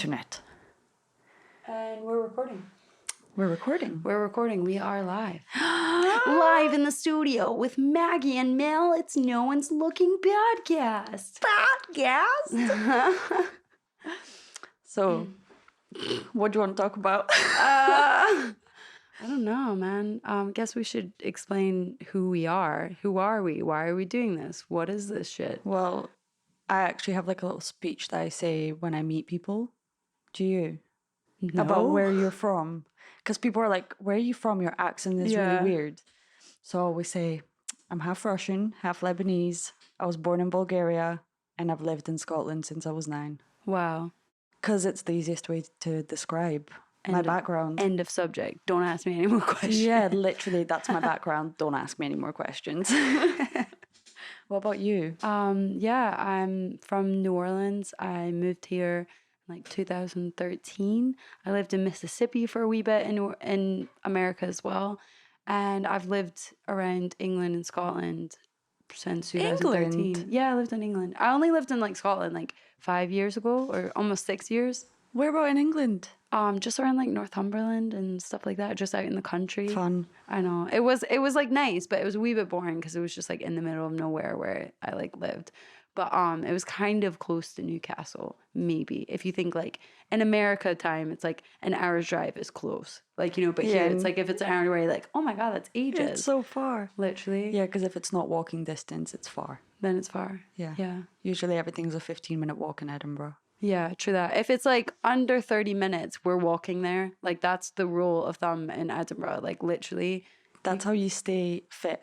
internet. And we're recording. We're recording. We're recording. We are live. Live in the studio with Maggie and Mel. It's No One's Looking podcast. So, what do you want to talk about? I don't know, man. Guess we should explain who we are. Who are we? Why are we doing this? What is this shit? Well, I actually have like a little speech that I say when I meet people. Do you? No? About where you're from. Because people are like, where are you from? Your accent is really weird. So I always say, I'm half Russian, half Lebanese. I was born in Bulgaria and I've lived in Scotland since I was 9. Wow. Because it's the easiest way to describe my background. End of subject. Don't ask me any more questions. Yeah, literally, that's my background. Don't ask me any more questions. What about you? Yeah, I'm from New Orleans. I moved here in like 2013. I lived in Mississippi for a wee bit in America as well. And I've lived around England and Scotland since 2013. England? Yeah, I lived in England. I only lived in like Scotland like 5 years ago or almost 6 years. Where about in England? Just around like Northumberland and stuff like that, just out in the country. Fun. I know. It was like nice, but it was a wee bit boring because it was just like in the middle of nowhere where I like lived. But it was kind of close to Newcastle, maybe. If you think like in America time, it's like an hour's drive is close. Like, you know, but here it's like if it's an hour away, like, oh my God, that's ages. It's so far. Literally. Yeah, because if it's not walking distance, it's far. Then it's far. Yeah. Yeah. Usually everything's a 15-minute walk in Edinburgh. Yeah, true that. If it's like under 30 minutes, we're walking there. Like that's the rule of thumb in Edinburgh. Like literally. That's how you stay fit.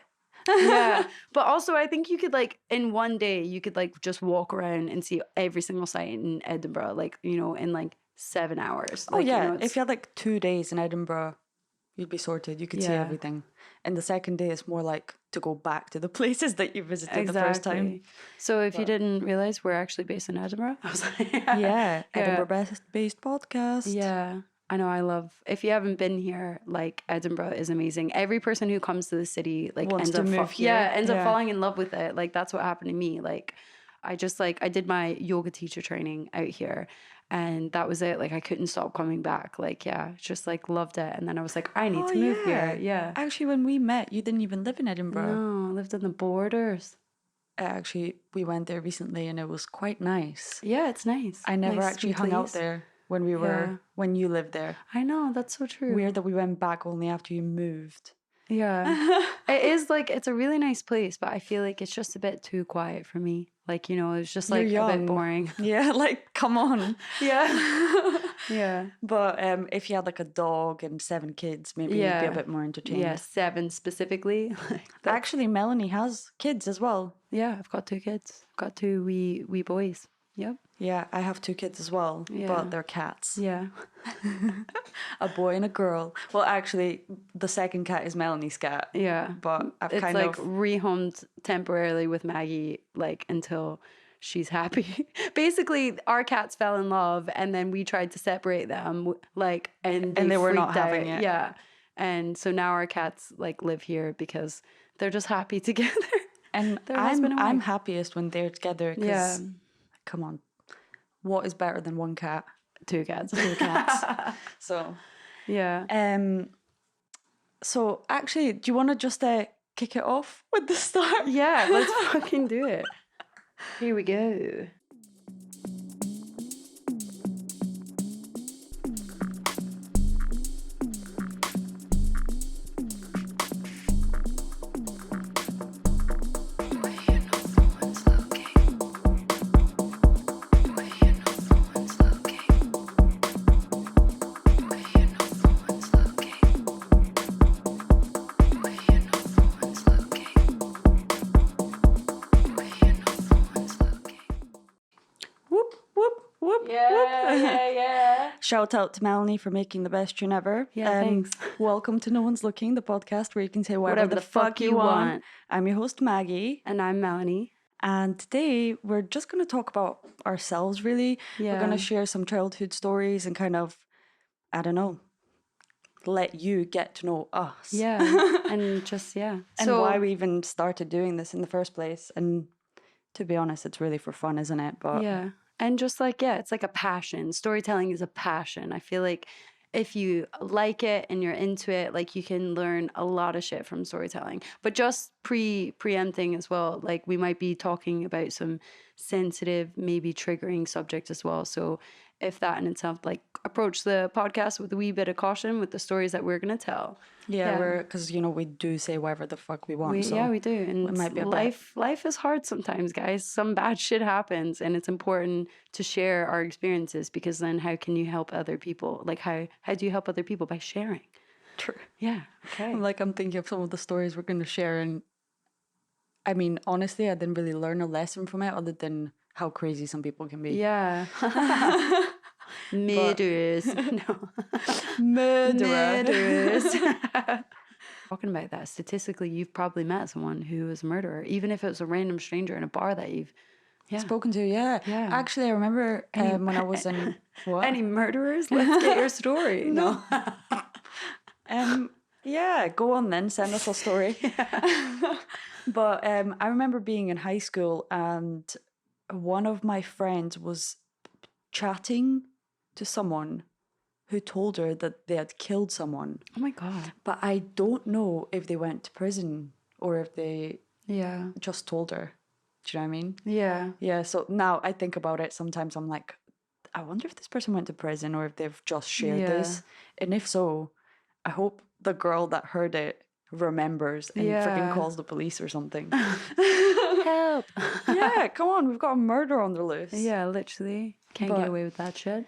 Yeah. But also I think you could like in one day you could like just walk around and see every single site in Edinburgh, like, you know, in like 7 hours. Oh like, yeah. You know, if you had like 2 days in Edinburgh, you'd be sorted. You could see everything. And the second day is more like to go back to the places that you visited the first time. So if you didn't realize, we're actually based in Edinburgh. I was like, yeah. Edinburgh-based podcast. Yeah. I know, I love, if you haven't been here, like Edinburgh is amazing. Every person who comes to the city like wants ends to up move here. ends up falling in love with it. Like that's what happened to me. Like I just like I did my yoga teacher training out here and that was it. Like I couldn't stop coming back. Like just like loved it. And then I was like, I need to move here. Yeah. Actually, when we met, you didn't even live in Edinburgh. No, I lived on the borders. Actually, we went there recently and it was quite nice. Yeah, it's nice. I never nice actually hung out there when we were when you lived there. I know, that's so true. Weird that we went back only after you moved. Yeah. It is like it's a really nice place, but I feel like it's just a bit too quiet for me. Like, you know, it's just like a bit boring. Yeah, like come on. Yeah. Yeah. But if you had like a dog and 7 kids, maybe you'd be a bit more entertained. Yeah, 7 specifically. Actually, Melanie has kids as well. Yeah, I've got 2 kids. I've got 2 wee boys. Yep. Yeah, I have 2 kids as well, but they're cats. Yeah. A boy and a girl. Well, actually, the second cat is Melanie's cat. Yeah. But it's like rehomed temporarily with Maggie, like until she's happy. Basically, our cats fell in love and then we tried to separate them, like, and they were not having it. Yeah. And so now our cats like live here because they're just happy together. And I'm happiest when they're together because come on, what is better than 1 cat? 2 cats. 2 cats. So, yeah. So actually, do you want to just kick it off with the start? Yeah, let's fucking do it. Here we go. Yeah. Shout out to Melanie for making the best tune ever. Yeah, thanks. Welcome to No One's Looking, the podcast where you can say whatever the fuck you want. I'm your host, Maggie. And I'm Melanie. And today we're just going to talk about ourselves, really. Yeah. We're going to share some childhood stories and kind of, I don't know, let you get to know us. Yeah. And just, and why we even started doing this in the first place. And to be honest, it's really for fun, isn't it? But yeah. And just like, yeah, it's like a passion. Storytelling is a passion. I feel like if you like it and you're into it, like you can learn a lot of shit from storytelling. But just preempting as well, like we might be talking about some sensitive, maybe triggering subject as well. So if that in itself, like approach the podcast with a wee bit of caution with the stories that we're going to tell. Yeah, we're because we do say whatever the fuck we want. Yeah, we do. And it might be life is hard sometimes, guys. Some bad shit happens, and it's important to share our experiences, because then how can you help other people? Like how do you help other people? By sharing. True. Yeah. Okay. I'm thinking of some of the stories we're going to share, and I mean, honestly, I didn't really learn a lesson from it other than how crazy some people can be. Yeah. Murderers. No. Murderers. Talking about that, statistically, you've probably met someone who was a murderer, even if it was a random stranger in a bar that you've spoken to. Yeah. Actually, I remember when I was in what? Any murderers? Let's get your story. No. Yeah, go on then. Send us a story. But I remember being in high school, and one of my friends was chatting to someone who told her that they had killed someone. Oh my God. But I don't know if they went to prison or if they just told her. Do you know what I mean? Yeah. Yeah, so now I think about it, sometimes I'm like, I wonder if this person went to prison or if they've just shared this. And if so, I hope the girl that heard it remembers and freaking calls the police or something. Help. Yeah, come on, we've got a murder on the loose. Yeah, literally. Can't get away with that shit.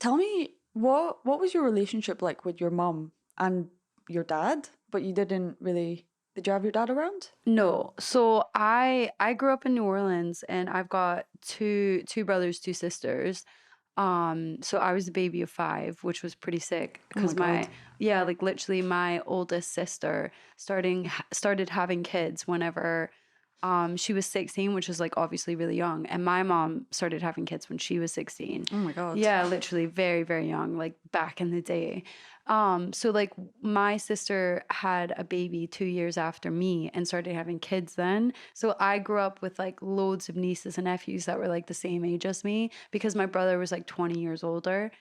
Tell me, what was your relationship like with your mom and your dad? But you didn't really... Did you have your dad around? No. So I grew up in New Orleans, and I've got two brothers, two sisters. So I was the baby of 5, which was pretty sick, because like literally my oldest sister started having kids whenever she was 16, which is like obviously really young, and my mom started having kids when she was 16. Oh my God. Yeah, literally very, very young, like back in the day. So like my sister had a baby 2 years after me and started having kids then. So I grew up with like loads of nieces and nephews that were like the same age as me, because my brother was like 20 years older.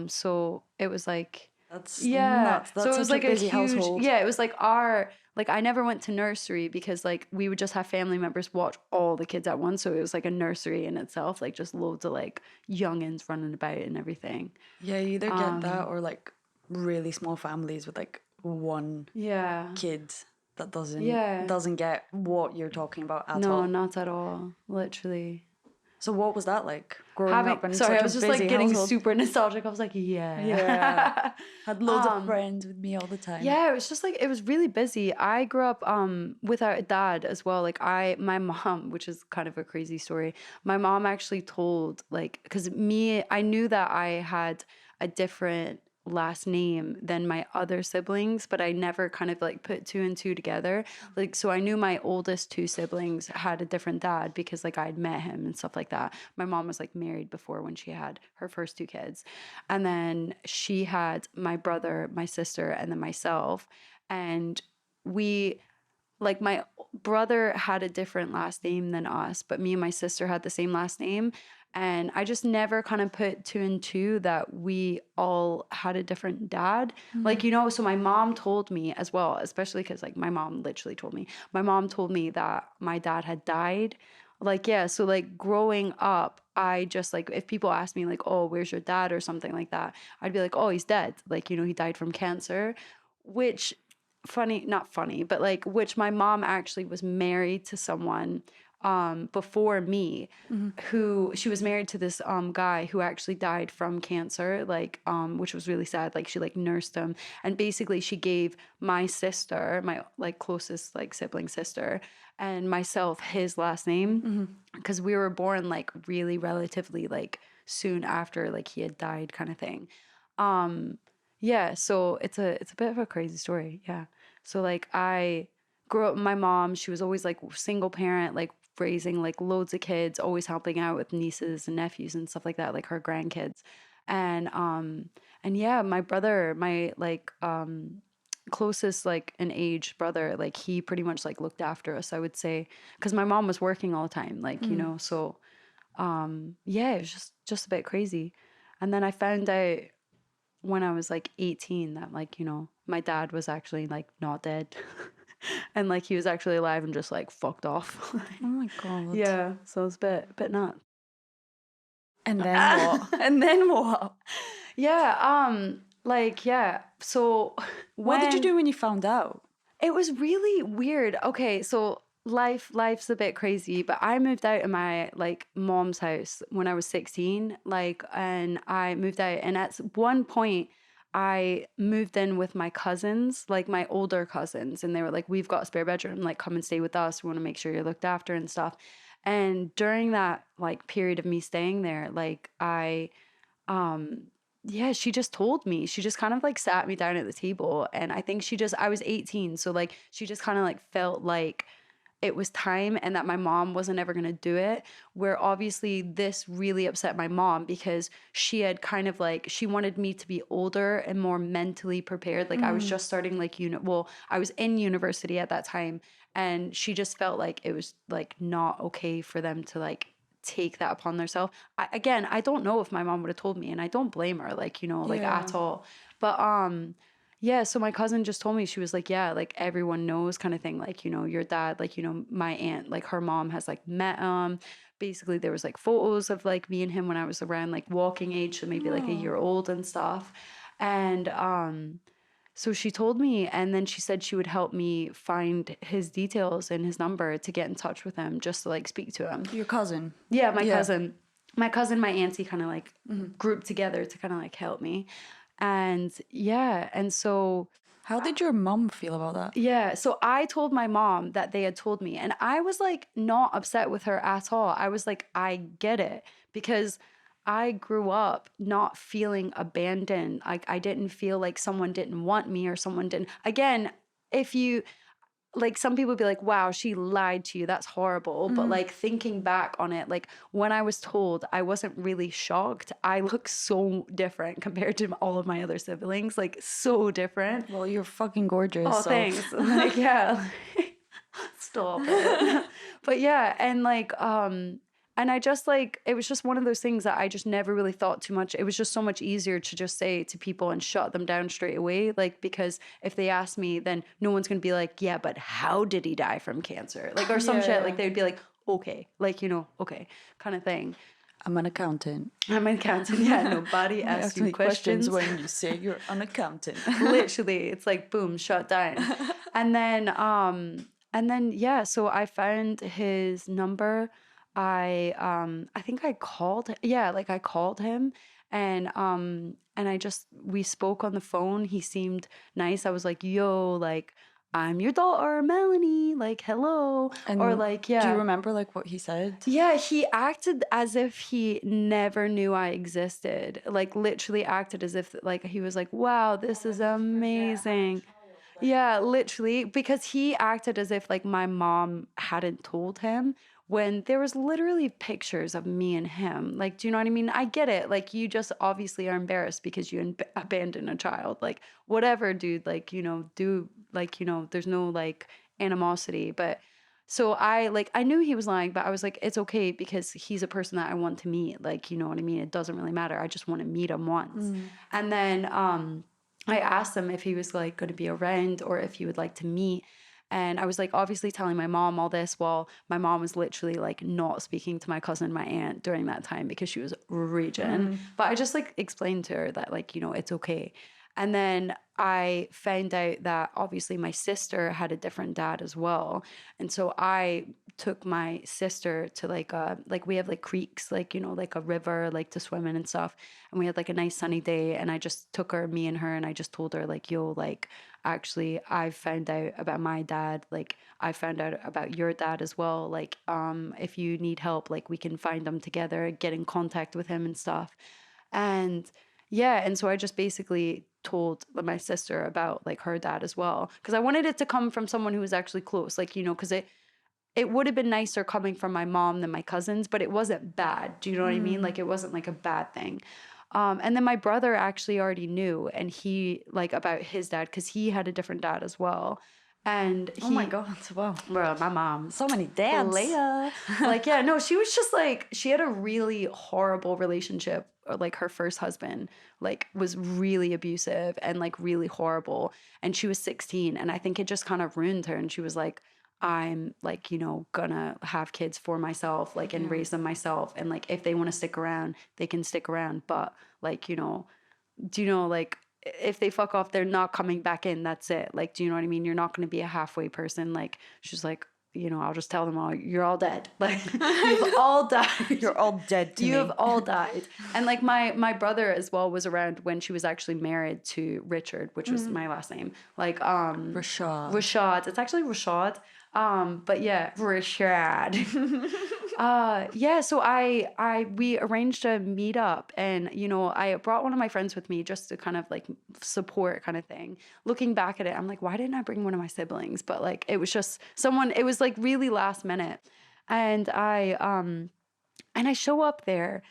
So it was like, that's nuts. That's so it was like a huge household. Yeah, it was like I never went to nursery, because like we would just have family members watch all the kids at once. So it was like a nursery in itself, like just loads of like youngins running about and everything. Yeah, you either get that or like really small families with like one kid that doesn't get what you're talking about at all. No, not at all. Literally. So what was that like growing up in sorry, such I was a just busy like getting household? super nostalgic. I was like, yeah. Had loads of friends with me all the time. Yeah, it was just like, it was really busy. I grew up without a dad as well. Like my mom, which is kind of a crazy story. My mom actually told, like, because I knew that I had a different last name than my other siblings, but I never kind of like put 2 and 2 together. Like, so I knew my oldest 2 siblings had a different dad, because like I'd met him and stuff like that. My mom was like married before when she had her first 2 kids. And then she had my brother, my sister, and then myself. And like my brother had a different last name than us, but me and my sister had the same last name. And I just never kind of put 2 and 2 that we all had a different dad. Like, so my mom told me as well, especially because like my mom literally told me. My mom told me that my dad had died. Like, yeah, so like growing up, I just like, if people ask me like, oh, where's your dad or something like that, I'd be like, oh, he's dead. Like, he died from cancer, which not funny, but like, which my mom actually was married to someone before me, who she was married to this guy who actually died from cancer, like which was really sad. Like, she like nursed him, and basically she gave my sister, my like closest like sibling sister, and myself his last name, because we were born like really relatively like soon after like he had died, kind of thing. Yeah, so it's a bit of a crazy story. Yeah, so like I grew up with my mom. She was always like single parent, like raising like loads of kids, always helping out with nieces and nephews and stuff like that, like her grandkids. And yeah, my brother, my like closest like an age brother, like he pretty much like looked after us, I would say, because my mom was working all the time, like so yeah, it was just a bit crazy. And then I found out when I was like 18 that like, my dad was actually like not dead. And like he was actually alive and just like fucked off. Oh my God. Yeah, so it was a bit nuts. And then what? And then what? Yeah, yeah. So what did you when do when you found out? it was really weird. Okay, so life's a bit crazy, but I moved out of my like mom's house when I was 16, like, and I moved out, and at one point I moved in with my cousins, like my older cousins, and they were like, "We've got a spare bedroom, like come and stay with us. We want to make sure you're looked after and stuff." And during that like period of me staying there, like um yeah, she just told me. She just kind of like sat me down at the table, and I think I was 18, so like she just kind of like felt like it was time and that my mom wasn't ever going to do it, where obviously this really upset my mom because she had kind of like she wanted me to be older and more mentally prepared. Like I was just starting like I was in university at that time, and she just felt like it was like not okay for them to like take that upon themselves. I don't know if my mom would have told me, and I don't blame her, like, like at all. But yeah, so my cousin just told me, she was like, yeah, like everyone knows kind of thing, like, your dad, like, my aunt, like her mom has like met him. Basically there was like photos of like me and him when I was around like walking age, so maybe like a year old and stuff. And so she told me, and then she said she would help me find his details and his number to get in touch with him, just to like speak to him. Your cousin? Yeah, my cousin. My cousin, my auntie kind of like grouped together to kind of like help me. And yeah, and so how did your mom feel about that? Yeah, so I told my mom that they had told me, and I was like not upset with her at all. I was like, I get it, because I grew up not feeling abandoned. Like I didn't feel like someone didn't want me or someone didn't. Again, if you like, some people would be like, wow, she lied to you, that's horrible. But like thinking back on it, like when I was told, I wasn't really shocked. I look so different compared to all of my other siblings, like so different. Well, you're fucking gorgeous. Oh, so. Thanks. Like, yeah. Stop it. But yeah, and like and I just like, it was just one of those things that I just never really thought too much. It was just so much easier to just say to people and shut them down straight away. Like, because if they ask me, then no one's going to be like, yeah, but how did he die from cancer? Like, or some shit. Like, they'd be like, okay, like, okay, kind of thing. I'm an accountant. I'm an accountant. Yeah, nobody asks you questions when you say you're an accountant. Literally, it's like, boom, shut down. And then yeah, so I found his number. I think I called, yeah, like I called him, and we spoke on the phone. He seemed nice. I was like, yo, like, I'm your daughter, Melanie, like, hello. And or like, yeah. Do you remember like what he said? Yeah, he acted as if he never knew I existed. Like literally acted as if like he was like, wow, this is amazing. Yeah, literally, because he acted as if like my mom hadn't told him, when there was literally pictures of me and him. Like, do you know what I mean? I get it. Like, you just obviously are embarrassed because you abandoned a child. Like, whatever, dude. Like, do like, there's no like animosity. But so I knew he was lying, but I was like, it's okay, because he's a person that I want to meet. Like, you know what I mean? It doesn't really matter. I just want to meet him once. And then I asked him if he was like going to be around or if he would like to meet. And I was like obviously telling my mom all this while my mom was literally like not speaking to my cousin and my aunt during that time because she was raging. But I just like explained to her that like, it's okay. And then I found out that obviously my sister had a different dad as well. And so I took my sister to like we have like creeks, like, like a river, like to swim in and stuff. And we had like a nice sunny day. And I just took her, me and her, and I just told her like, yo, like, actually, I found out about my dad. Like, I found out about your dad as well. Like, if you need help, like we can find them together, get in contact with him and stuff. And yeah, and so I just basically told my sister about like her dad as well, because I wanted it to come from someone who was actually close, like, because it would have been nicer coming from my mom than my cousins, but it wasn't bad. Do you know what I mean? Like, it wasn't like a bad thing. And then my brother actually already knew, and he like about his dad, because he had a different dad as well. And oh my God, wow. Bro, my mom. So many dads. Like, yeah, no, she was just like, she had a really horrible relationship. Like her first husband, like was really abusive and like really horrible. And she was 16. And I think it just kind of ruined her. And she was like, I'm like, you know, gonna have kids for myself, like, and raise them myself. And like, if they want to stick around, they can stick around. But like, you know, do you know, like, if they fuck off, they're not coming back in. That's it. Like, do you know what I mean? You're not going to be a halfway person. Like, she's like, you know, I'll just tell them all, you're all dead. Like, you've all died. You're all dead to me. You have all died. And like my brother as well was around when she was actually married to Richard, which was my last name. Like, Rashad. It's actually Rashad. But yeah, Rashad. Yeah, so we arranged a meetup, and you know, I brought one of my friends with me just to kind of like support kind of thing. Looking back at it, I'm like, why didn't I bring one of my siblings? But like, it was just someone, it was like really last minute. And I show up there,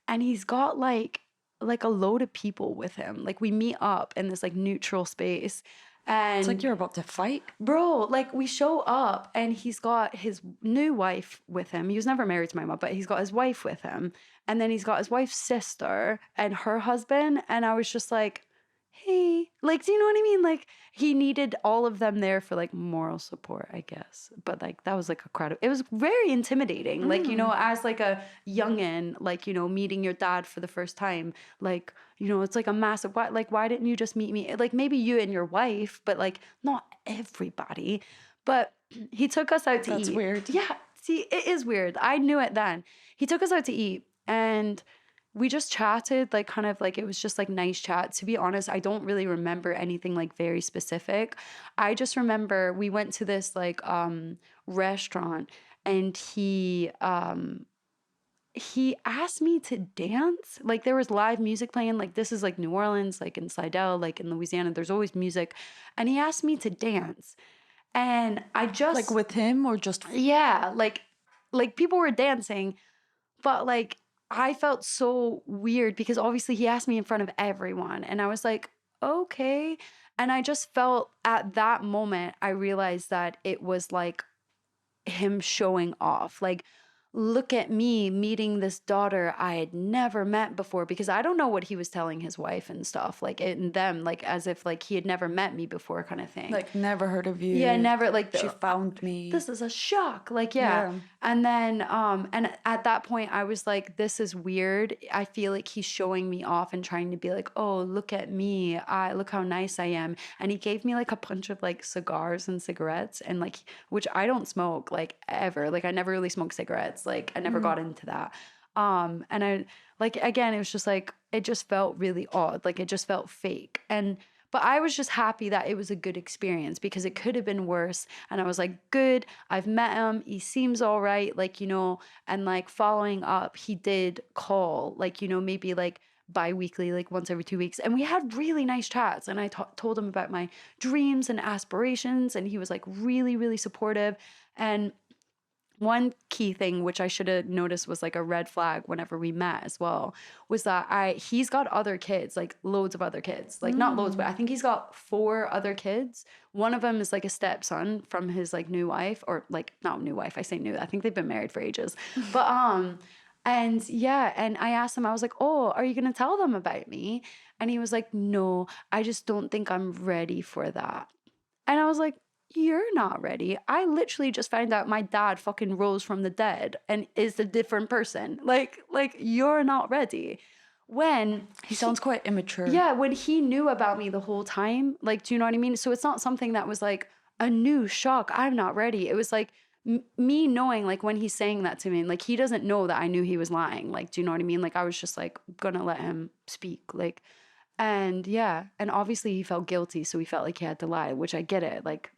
and he's got like a load of people with him. Like, we meet up in this like neutral space. And it's like you're about to fight. Bro, like we show up and he's got his new wife with him. He was never married to my mom, but he's got his wife with him. And then he's got his wife's sister and her husband. And I was just like, hey, like, do you know what I mean? Like, he needed all of them there for like moral support, I guess. But like, that was like a crowd. It was very intimidating. Like, you know, as like a youngin', like, you know, meeting your dad for the first time, like, you know, it's like a massive, why didn't you just meet me? Like, maybe you and your wife, but like not everybody. But he took us out to eat. That's weird. Yeah. See, it is weird. I knew it then. He took us out to eat, and we just chatted, like, kind of like, it was just like nice chat. To be honest, I don't really remember anything like very specific. I just remember we went to this like restaurant, and he asked me to dance. Like, there was live music playing. Like, this is like New Orleans, like in Slidell, like in Louisiana, there's always music. And he asked me to dance. And I just, like, with him or just, yeah, like people were dancing, but like I felt so weird because obviously he asked me in front of everyone, and I was like, okay. And I just felt at that moment, I realized that it was like him showing off. Like, look at me meeting this daughter I had never met before, because I don't know what he was telling his wife and stuff, like, and them, like, as if like he had never met me before kind of thing. like, never heard of you. Yeah, never, like, she found me. This is a shock. Like, yeah. And then and at that point I was like, this is weird. I feel like he's showing me off and trying to be like, oh, look at me, look how nice I am. And he gave me like a bunch of like cigars and cigarettes, and like, which I don't smoke like ever. Like, I never really smoked cigarettes. Like, I never got into that. And I, like, again, it was just like, it just felt really odd. Like, it just felt fake. But I was just happy that it was a good experience, because it could have been worse. And I was like, good, I've met him. He seems all right. Like, you know, and like following up, he did call, like, you know, maybe like bi-weekly, like once every 2 weeks. And we had really nice chats. And I told him about my dreams and aspirations. And he was like really, really supportive. And one key thing, which I should have noticed was like a red flag whenever we met as well, was that he's got other kids, like loads of other kids, like not loads, but I think he's got 4 other kids. One of them is like a stepson from his like new wife, or like not new wife. I say new. I think they've been married for ages. But and yeah, and I asked him, I was like, oh, are you gonna tell them about me? And he was like, no, I just don't think I'm ready for that. And I was like, you're not ready. I literally just found out my dad fucking rose from the dead and is a different person. Like you're not ready. When he sounds quite immature. Yeah, when he knew about me the whole time. Like, do you know what I mean? So it's not something that was like a new shock. I'm not ready. It was like me knowing, like, when he's saying that to me, like, he doesn't know that I knew he was lying. Like, do you know what I mean? Like, I was just like gonna let him speak. Like, and yeah, and obviously he felt guilty, so he felt like he had to lie, which I get it. Like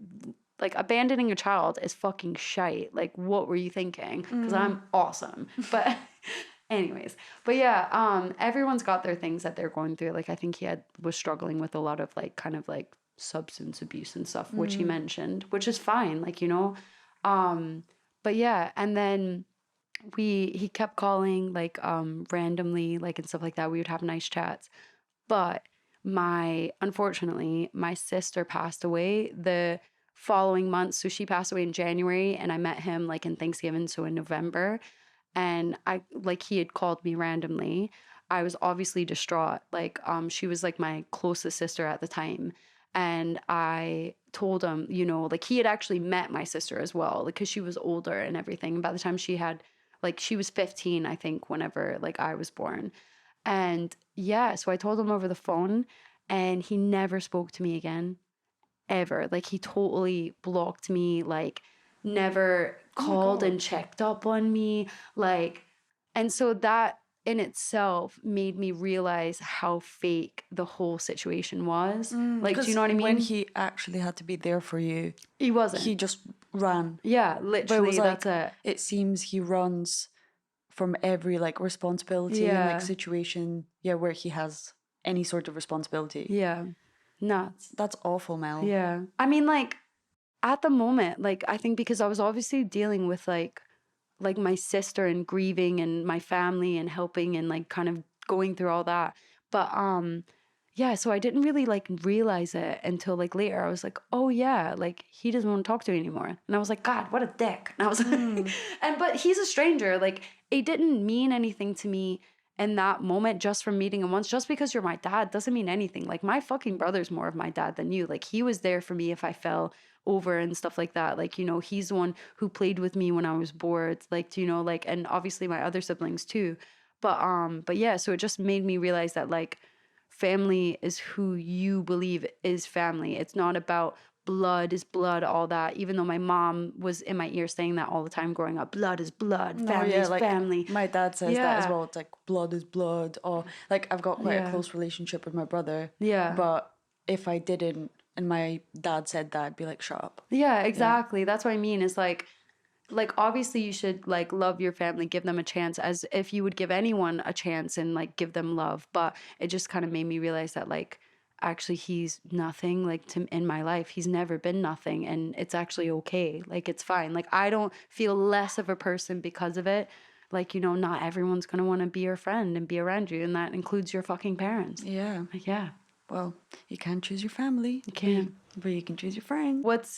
abandoning a child is fucking shite. Like, what were you thinking? Because I'm awesome. But anyways, but yeah, everyone's got their things that they're going through. Like, I think he was struggling with a lot of like kind of like substance abuse and stuff, which he mentioned, which is fine. Like, you know, but yeah, and then he kept calling like randomly, like, and stuff like that. We would have nice chats. But unfortunately, my sister passed away the following month. So she passed away in January and I met him like in Thanksgiving, so in November. And he had called me randomly. I was obviously distraught. She was like my closest sister at the time. And I told him, you know, like he had actually met my sister as well, because she was older and everything. And by the time she was 15, I think, whenever like I was born. And yeah, so I told him over the phone and he never spoke to me again, ever. Like he totally blocked me, like never called and checked up on me. And so that in itself made me realize how fake the whole situation was. Do you know what I mean? When he actually had to be there for you, he wasn't. He just ran. Yeah, literally. That's it. It seems he runs from every like responsibility and like situation, where he has any sort of responsibility. Yeah, nuts. That's awful, Mel. Yeah, I mean, like at the moment, like I think because I was obviously dealing with like my sister and grieving and my family and helping and like kind of going through all that. But yeah, so I didn't really like realize it until like later. I was like, oh yeah, like he doesn't want to talk to me anymore. And I was like, God, what a dick. And I was like, but he's a stranger. Like it didn't mean anything to me in that moment just from meeting him once. Just because you're my dad doesn't mean anything. Like my fucking brother's more of my dad than you. Like he was there for me if I fell over and stuff like that. Like, you know, he's the one who played with me when I was bored. Like, you know, like, and obviously my other siblings too. But yeah, so it just made me realize that like family is who you believe is family. It's not about blood is blood, all that. Even though my mom was in my ear saying that all the time growing up, blood is blood, family is family. My dad says that as well. It's like blood is blood. Or like I've got quite a close relationship with my brother. Yeah. But if I didn't and my dad said that, I'd be like, shut up. Yeah, exactly. Yeah. That's what I mean. It's like obviously you should like love your family, give them a chance as if you would give anyone a chance and like give them love. But it just kind of made me realize that like actually he's nothing like in my life. He's never been nothing, and it's actually okay. Like it's fine. Like I don't feel less of a person because of it. Like, you know, not everyone's going to want to be your friend and be around you, and that includes your fucking parents. Yeah. Like, yeah. Well, you can't choose your family. You can. But you can choose your friends. What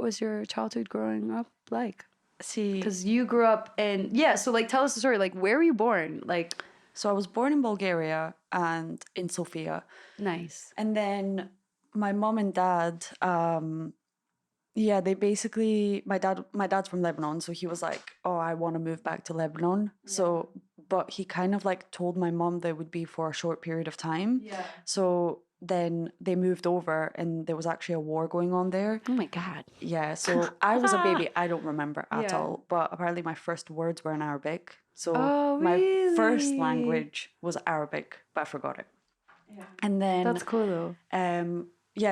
was your childhood growing up like? See, because you grew up in, so like tell us the story. Like, where were you born? Like, so I was born in Bulgaria and in Sofia. Nice. And then my mom and dad, they basically, my dad's from Lebanon, so he was like, oh, I want to move back to Lebanon. Yeah. So, but he kind of like told my mom that it would be for a short period of time. Yeah. So then they moved over and there was actually a war going on there. Oh my God. Yeah, so I was a baby. I don't remember at all. But apparently my first words were in Arabic. So my first language was Arabic, but I forgot it. Yeah. And then that's cool though.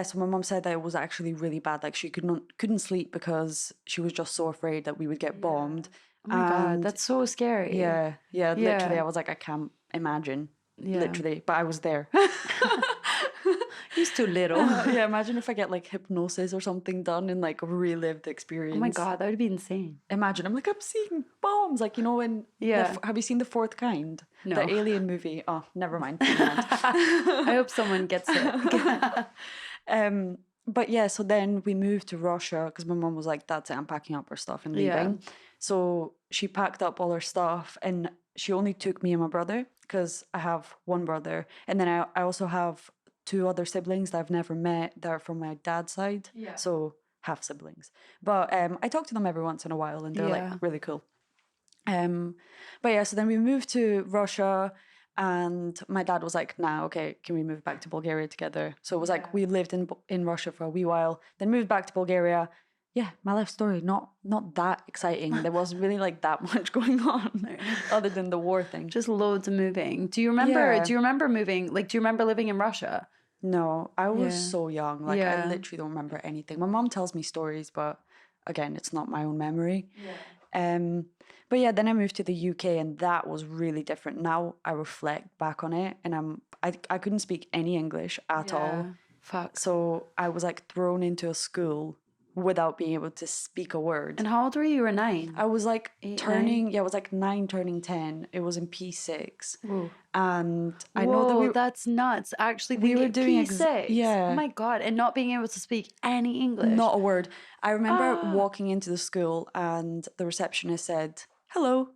So my mom said that it was actually really bad. Like she couldn't sleep because she was just so afraid that we would get bombed. Oh my God, that's so scary. Yeah, literally I was like, I can't imagine. Yeah. Literally, but I was there. He's too little. Imagine if I get like hypnosis or something done and like relive the experience. Oh my God, that would be insane. Imagine, I'm seeing bombs. Like, you know, have you seen The Fourth Kind? No. The Alien movie. Oh, never mind. I hope someone gets it. But yeah, so then we moved to Russia because my mom was like, that's it, I'm packing up her stuff and leaving. Yeah. So she packed up all her stuff and she only took me and my brother because I have one brother. And then I also have 2 other siblings that I've never met that are from my dad's side. Yeah. So half siblings. But I talk to them every once in a while and they're like really cool. But yeah, so then we moved to Russia and my dad was like, nah, okay, can we move back to Bulgaria together? So it was like we lived in Russia for a wee while, then moved back to Bulgaria. Yeah, my life story, not that exciting. There wasn't really like that much going on other than the war thing. Just loads of moving. Do you remember moving? Like, do you remember living in Russia? No, I was so young. Like, I literally don't remember anything. My mom tells me stories, but again, it's not my own memory. Yeah. But yeah, then I moved to the UK and that was really different. Now I reflect back on it and I couldn't speak any English at all. Fuck. So I was like thrown into a school without being able to speak a word. And how old were you? You were 9? I was like 8, turning, 9? yeah, I was like 9 turning 10. It was in P6. Whoa. And I know that that's nuts. Actually, we were doing P6. yeah. Oh my God. And not being able to speak any English. Not a word. I remember walking into the school and the receptionist said, hello.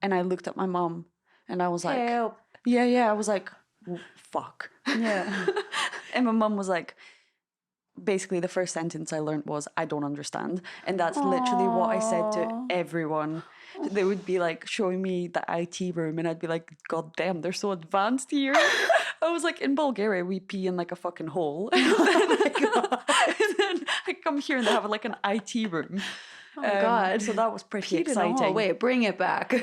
And I looked at my mom and I was like, help. Yeah. I was like, fuck. Yeah. And my mom was like, basically the first sentence I learned was, I don't understand. And that's literally what I said to everyone. They would be like showing me the IT room and I'd be like, God damn, they're so advanced here. I was like, in Bulgaria, we pee in like a fucking hole. And then I come here and they have like an IT room. Oh my God. So that was pretty exciting. Oh, wait, bring it back.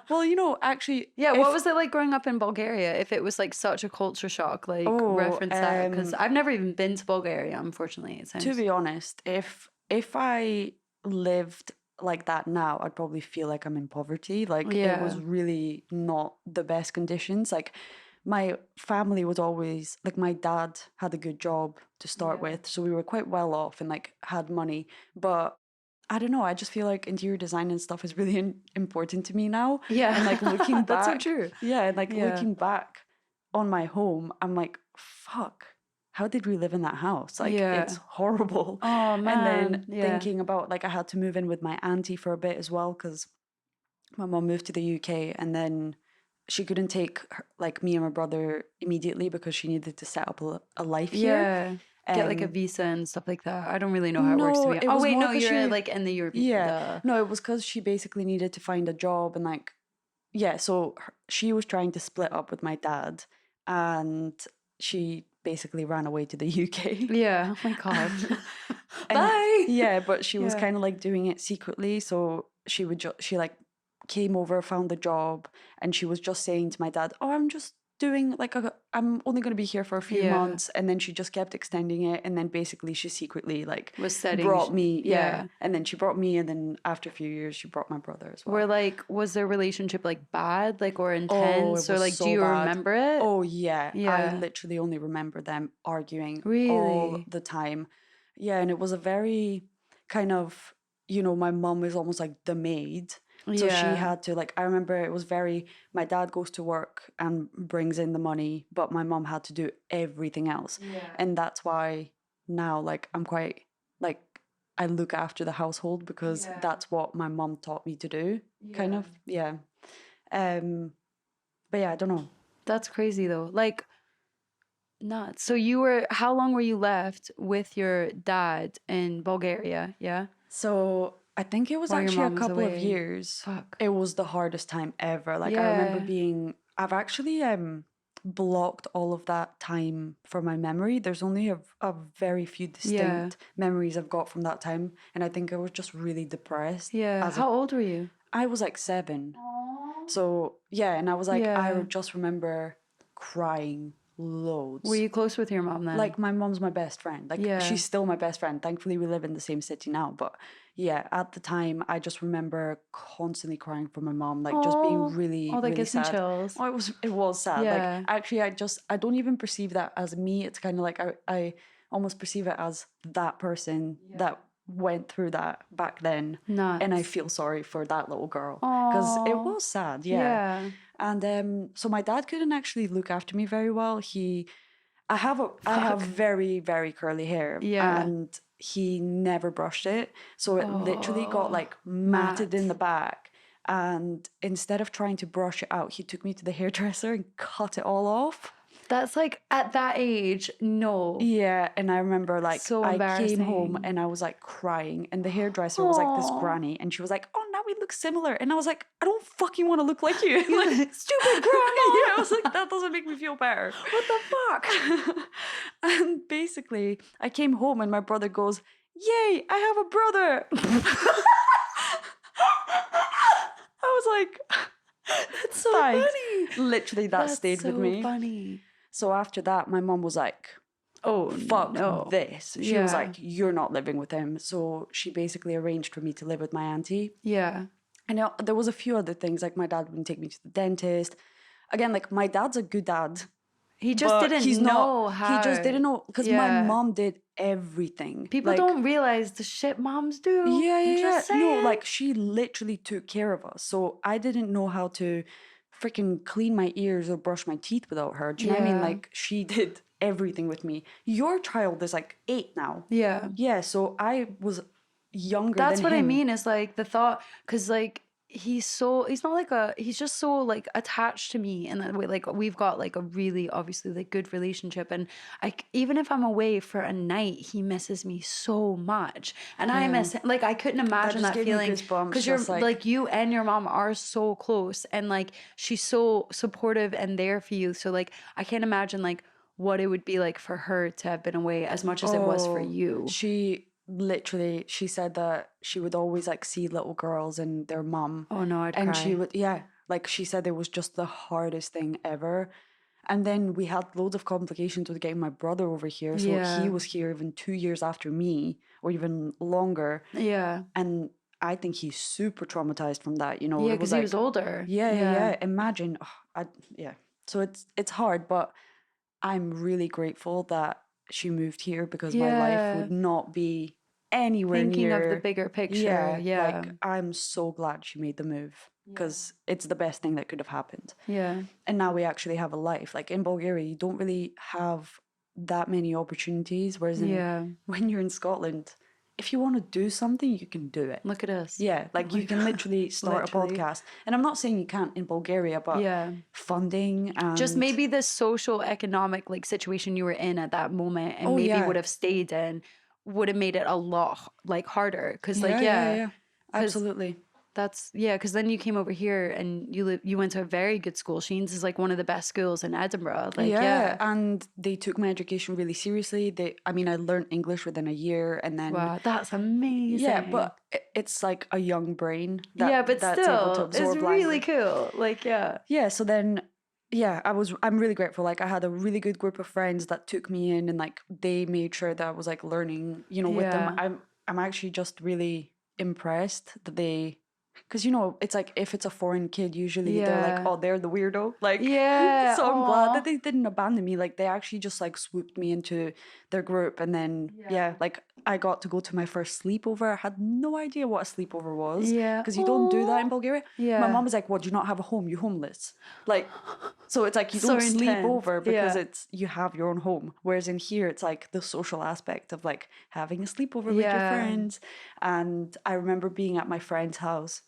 Well, you know, actually... Yeah, what was it like growing up in Bulgaria? If it was like such a culture shock, like reference that. Because I've never even been to Bulgaria, unfortunately. It sounds... To be honest, if I lived like that now, I'd probably feel like I'm in poverty. Like it was really not the best conditions. Like my family was always like, my dad had a good job to start with, so we were quite well off and like had money. But I don't know, I just feel like interior design and stuff is really important to me now. Yeah. And like looking back. That's so true. Yeah, and like looking back on my home, I'm like, fuck, how did we live in that house? Like, it's horrible. Oh, man. And then thinking about, like, I had to move in with my auntie for a bit as well because my mom moved to the UK and then she couldn't take her, like me and my brother immediately because she needed to set up a life here. Get like a visa and stuff like that. I don't really know how it works. Oh wait, no, you're like in the European. Yeah, no, it was because she basically needed to find a job and like, so she was trying to split up with my dad, and she basically ran away to the UK. Yeah, oh my God. Bye. Yeah, but she was kind of like doing it secretly. So she would she like came over, found the job, and she was just saying to my dad, "Oh, I'm just doing like I'm only going to be here for a few months," and then she just kept extending it, and then basically she secretly like brought me, and then she brought me, and then after a few years she brought my brother as well. Were like, was their relationship like bad, like, or intense, or like so do you remember it? Oh yeah, I literally only remember them arguing all the time. Yeah, and it was a very kind of, you know, my mom was almost like the maid. So she had to, like, I remember it was very, my dad goes to work and brings in the money, but my mom had to do everything else. And that's why now, like, I'm quite, like, I look after the household because that's what my mom taught me to do, kind of. Yeah. But yeah, I don't know. That's crazy though. Like, nuts. So how long were you left with your dad in Bulgaria? Yeah. So I think it was actually a couple of years. Fuck. It was the hardest time ever. Like I remember I've actually blocked all of that time from my memory. There's only a very few distinct memories I've got from that time. And I think I was just really depressed. Yeah. How old were you? I was like 7. Aww. So yeah, and I was like, I just remember crying loads. Were you close with your mom then? Like my mom's my best friend. Like she's still my best friend. Thankfully we live in the same city now. But yeah, at the time I just remember constantly crying for my mom, like just being really, that really gives sad. me chills. Oh, it was sad. Like actually I don't even perceive that as me. It's kind of like I almost perceive it as that person that went through that back then. Nuts. And I feel sorry for that little girl because it was sad. Yeah. And so my dad couldn't actually look after me very well. I have very, very curly hair. Yeah. And he never brushed it. So it literally got like matted in the back. And instead of trying to brush it out, he took me to the hairdresser and cut it all off. That's like, at that age, no. Yeah, and I remember like so I came home and I was like crying, and the hairdresser was like this granny, and she was like, "Oh, now we look similar," and I was like, "I don't fucking want to look like you." Like, stupid grandma. Yeah, I was like, that doesn't make me feel better. What the fuck? And basically, I came home and my brother goes, "Yay, I have a brother." I was like, that's so funny. Literally, that stayed with me. Funny. So after that, my mom was like, "Oh, fuck this." She was like, "You're not living with him." So she basically arranged for me to live with my auntie. Yeah. And there was a few other things, like my dad wouldn't take me to the dentist. Again, like my dad's a good dad. He just didn't know how. He just didn't know because my mom did everything. People don't realize the shit moms do. Yeah. No, like she literally took care of us. So I didn't know how to freaking clean my ears or brush my teeth without her. Do you know what I mean? Like she did everything with me. Your child is like 8 now. Yeah. Yeah. So I was younger than him. That's what I mean, is like the thought, because like he's just so like attached to me in that way. Like we've got like a really obviously like good relationship, and even if I'm away for a night, he misses me so much, and I miss him. Like I couldn't imagine that feeling, because you're like you and your mom are so close, and like she's so supportive and there for you. So like I can't imagine like what it would be like for her to have been away as much as it was for you. She said that she would always like see little girls and their mum. Oh no, I'd cry. And she would, like she said it was just the hardest thing ever. And then we had loads of complications with getting my brother over here. So he was here even 2 years after me, or even longer. Yeah. And I think he's super traumatized from that, you know. Yeah, because he was older. Yeah. Imagine, So it's hard, but I'm really grateful that she moved here, because my life would not be anywhere thinking near of the bigger picture. Yeah. Like I'm so glad she made the move, because it's the best thing that could have happened. Yeah. And now we actually have a life. Like in Bulgaria, you don't really have that many opportunities, whereas when you're in Scotland, if you want to do something, you can do it. Look at us. Yeah, like you can literally start a podcast. And I'm not saying you can't in Bulgaria, but funding and just maybe the social economic like situation you were in at that moment, and maybe would have stayed in, would have made it a lot like harder, because like absolutely. That's because then you came over here and you went to a very good school. Sheen's is like one of the best schools in Edinburgh. Like and they took my education really seriously. I learned English within a year, and then wow, that's amazing. Yeah, but it's like a young brain. But that's still, able to absorb it's really cool. Like so then. Yeah, I'm really grateful. Like I had a really good group of friends that took me in, and like they made sure that I was like learning, you know, with them. I'm actually just really impressed that they, because you know it's like if it's a foreign kid, usually they're like, oh, they're the weirdo. Like so I'm glad that they didn't abandon me. Like they actually just like swooped me into their group, and then like I got to go to my first sleepover. I had no idea what a sleepover was. Yeah. Because you don't do that in Bulgaria. Yeah. My mom was like, "What? Do you not have a home? You homeless?" Like, so it's like you don't sleep over because you have your own home. Whereas in here, it's like the social aspect of like having a sleepover with your friends. And I remember being at my friend's house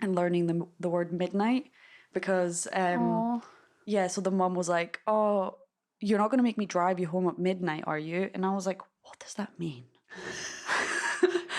and learning the word midnight, because so the mom was like, "Oh, you're not going to make me drive you home at midnight, are you?" And I was like, what does that mean?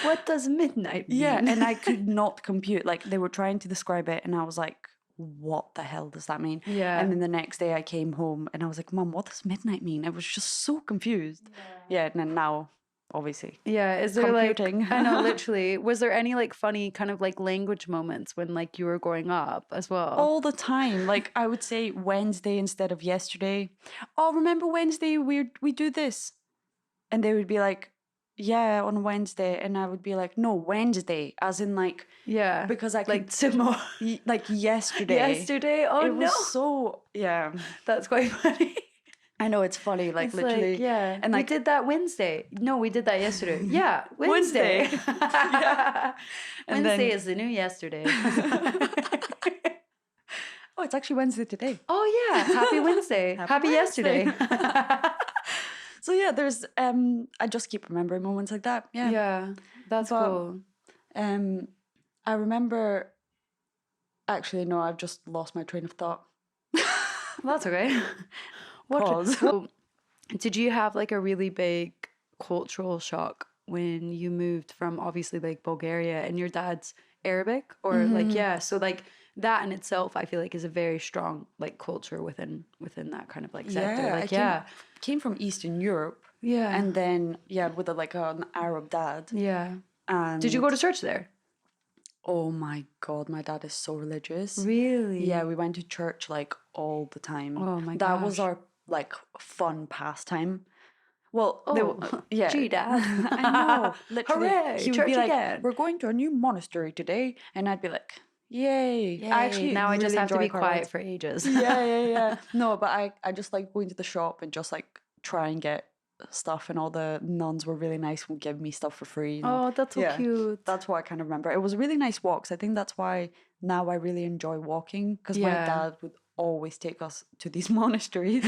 What does midnight mean? Yeah, and I could not compute. Like they were trying to describe it, and I was like, what the hell does that mean? Yeah. And then the next day I came home and I was like, Mom, what does midnight mean? I was just so confused. Yeah, and then now, obviously. Yeah, is there computing. I know, literally. Was there any like funny kind of like language moments when like you were growing up as well? All the time. Like I would say Wednesday instead of yesterday. Oh, remember Wednesday we do this? And they would be like, yeah, on Wednesday. And I would be like, no, Wednesday, as in like, because I could, like tomorrow, like yesterday. Yesterday? Oh, it was so, That's quite funny. I know, it's funny, like it's literally. Like, and like, we did that Wednesday. No, we did that yesterday. Yeah, Wednesday. Wednesday is the new yesterday. Oh, it's actually Wednesday today. Oh yeah, happy Wednesday. Happy yesterday. So yeah, there's I just keep remembering moments like that. Yeah, that's cool. I remember. Actually, no, I've just lost my train of thought. Well, that's okay. Pause. Did you have like a really big cultural shock when you moved from obviously like Bulgaria, and your dad's Arabic, or so like that in itself I feel like is a very strong like culture within that kind of like sector. I came from Eastern Europe, and then with an Arab dad. And did you go to church there? Oh my God, my dad is so religious. Really? Yeah, we went to church like all the time. Oh my gosh. That was our like fun pastime. Well, gee, Dad. I know. Literally, hooray! He would be like, "We're going to a new monastery today," and I'd be like, "Yay!" Actually, now I just have to be quiet for ages. Yeah. No, but I just like going to the shop and just like try and get stuff, and all the nuns were really nice and would give me stuff for free. You know? Oh, that's so cute. That's what I kind of remember. It was really nice walks. I think that's why now I really enjoy walking, because my dad would always take us to these monasteries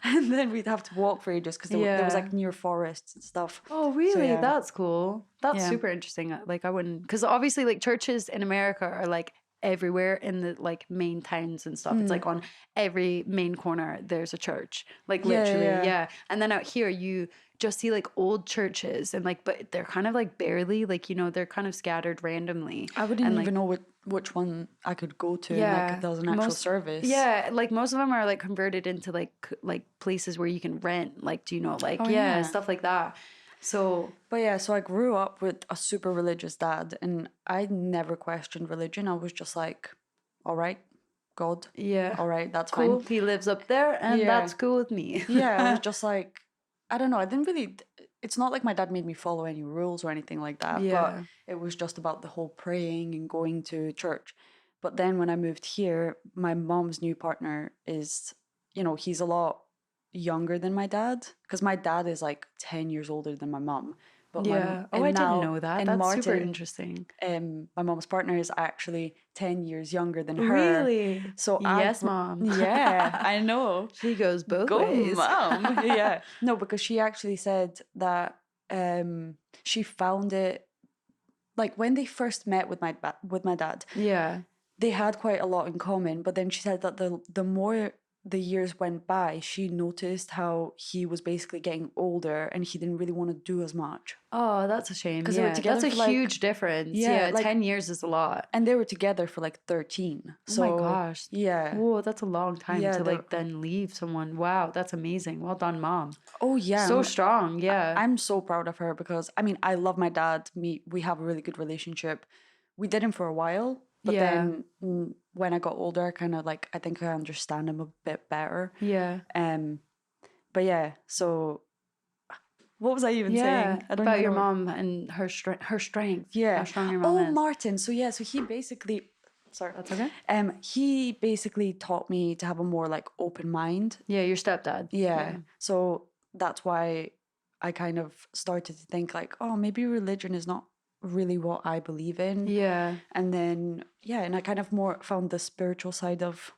and then we'd have to walk for ages because there was like near forests and stuff. Oh, really? So, That's cool. That's super interesting. Like I wouldn't, because obviously like churches in America are like everywhere in the like main towns and stuff. It's like on every main corner there's a church, like literally. And then out here you just see like old churches and like, but they're kind of like barely like, you know, they're kind of scattered randomly. I wouldn't even know which one I could go to and like if there was an actual service. Yeah, like most of them are like converted into like places where you can rent, like, do you know, like stuff like that. So, but so I grew up with a super religious dad, and I never questioned religion. I was just like, all right, God. Yeah. All right, that's cool. fine. He lives up there, and that's cool with me. I was just like, I don't know. I didn't really, it's not like my dad made me follow any rules or anything like that, but it was just about the whole praying and going to church. But then when I moved here, my mom's new partner is, you know, he's a lot younger than my dad, because my dad is like 10 years older than my mom. But I didn't know that. And that's Martin, super interesting. My mom's partner is actually 10 years younger than her. Really? So yes, Mom. Yeah, I know. She goes both ways. Mom. Yeah. No, because she actually said that she found it, like when they first met with my dad. Yeah. They had quite a lot in common, but then she said that the more the years went by, she noticed how he was basically getting older and he didn't really want to do as much. Oh, that's a shame. Because they were together that's a huge difference. Yeah, like, 10 years is a lot. And they were together for like 13. So, oh my gosh. Yeah. Oh, that's a long time to like then leave someone. Wow, that's amazing. Well done, Mom. Oh, yeah. So strong, yeah. I'm so proud of her because, I mean, I love my dad. We have a really good relationship. We did him for a while. But then when I got older, kind of like, I think I understand him a bit better. Yeah. But yeah, so what was I even saying? About your mom and her strength. Yeah. How strong your mom is. Martin. So so he basically, sorry. That's okay. He basically taught me to have a more like open mind. Yeah, your stepdad. Yeah. So that's why I kind of started to think like, oh, maybe religion is not really what I believe in. Yeah. And then and I kind of more found the spiritual side of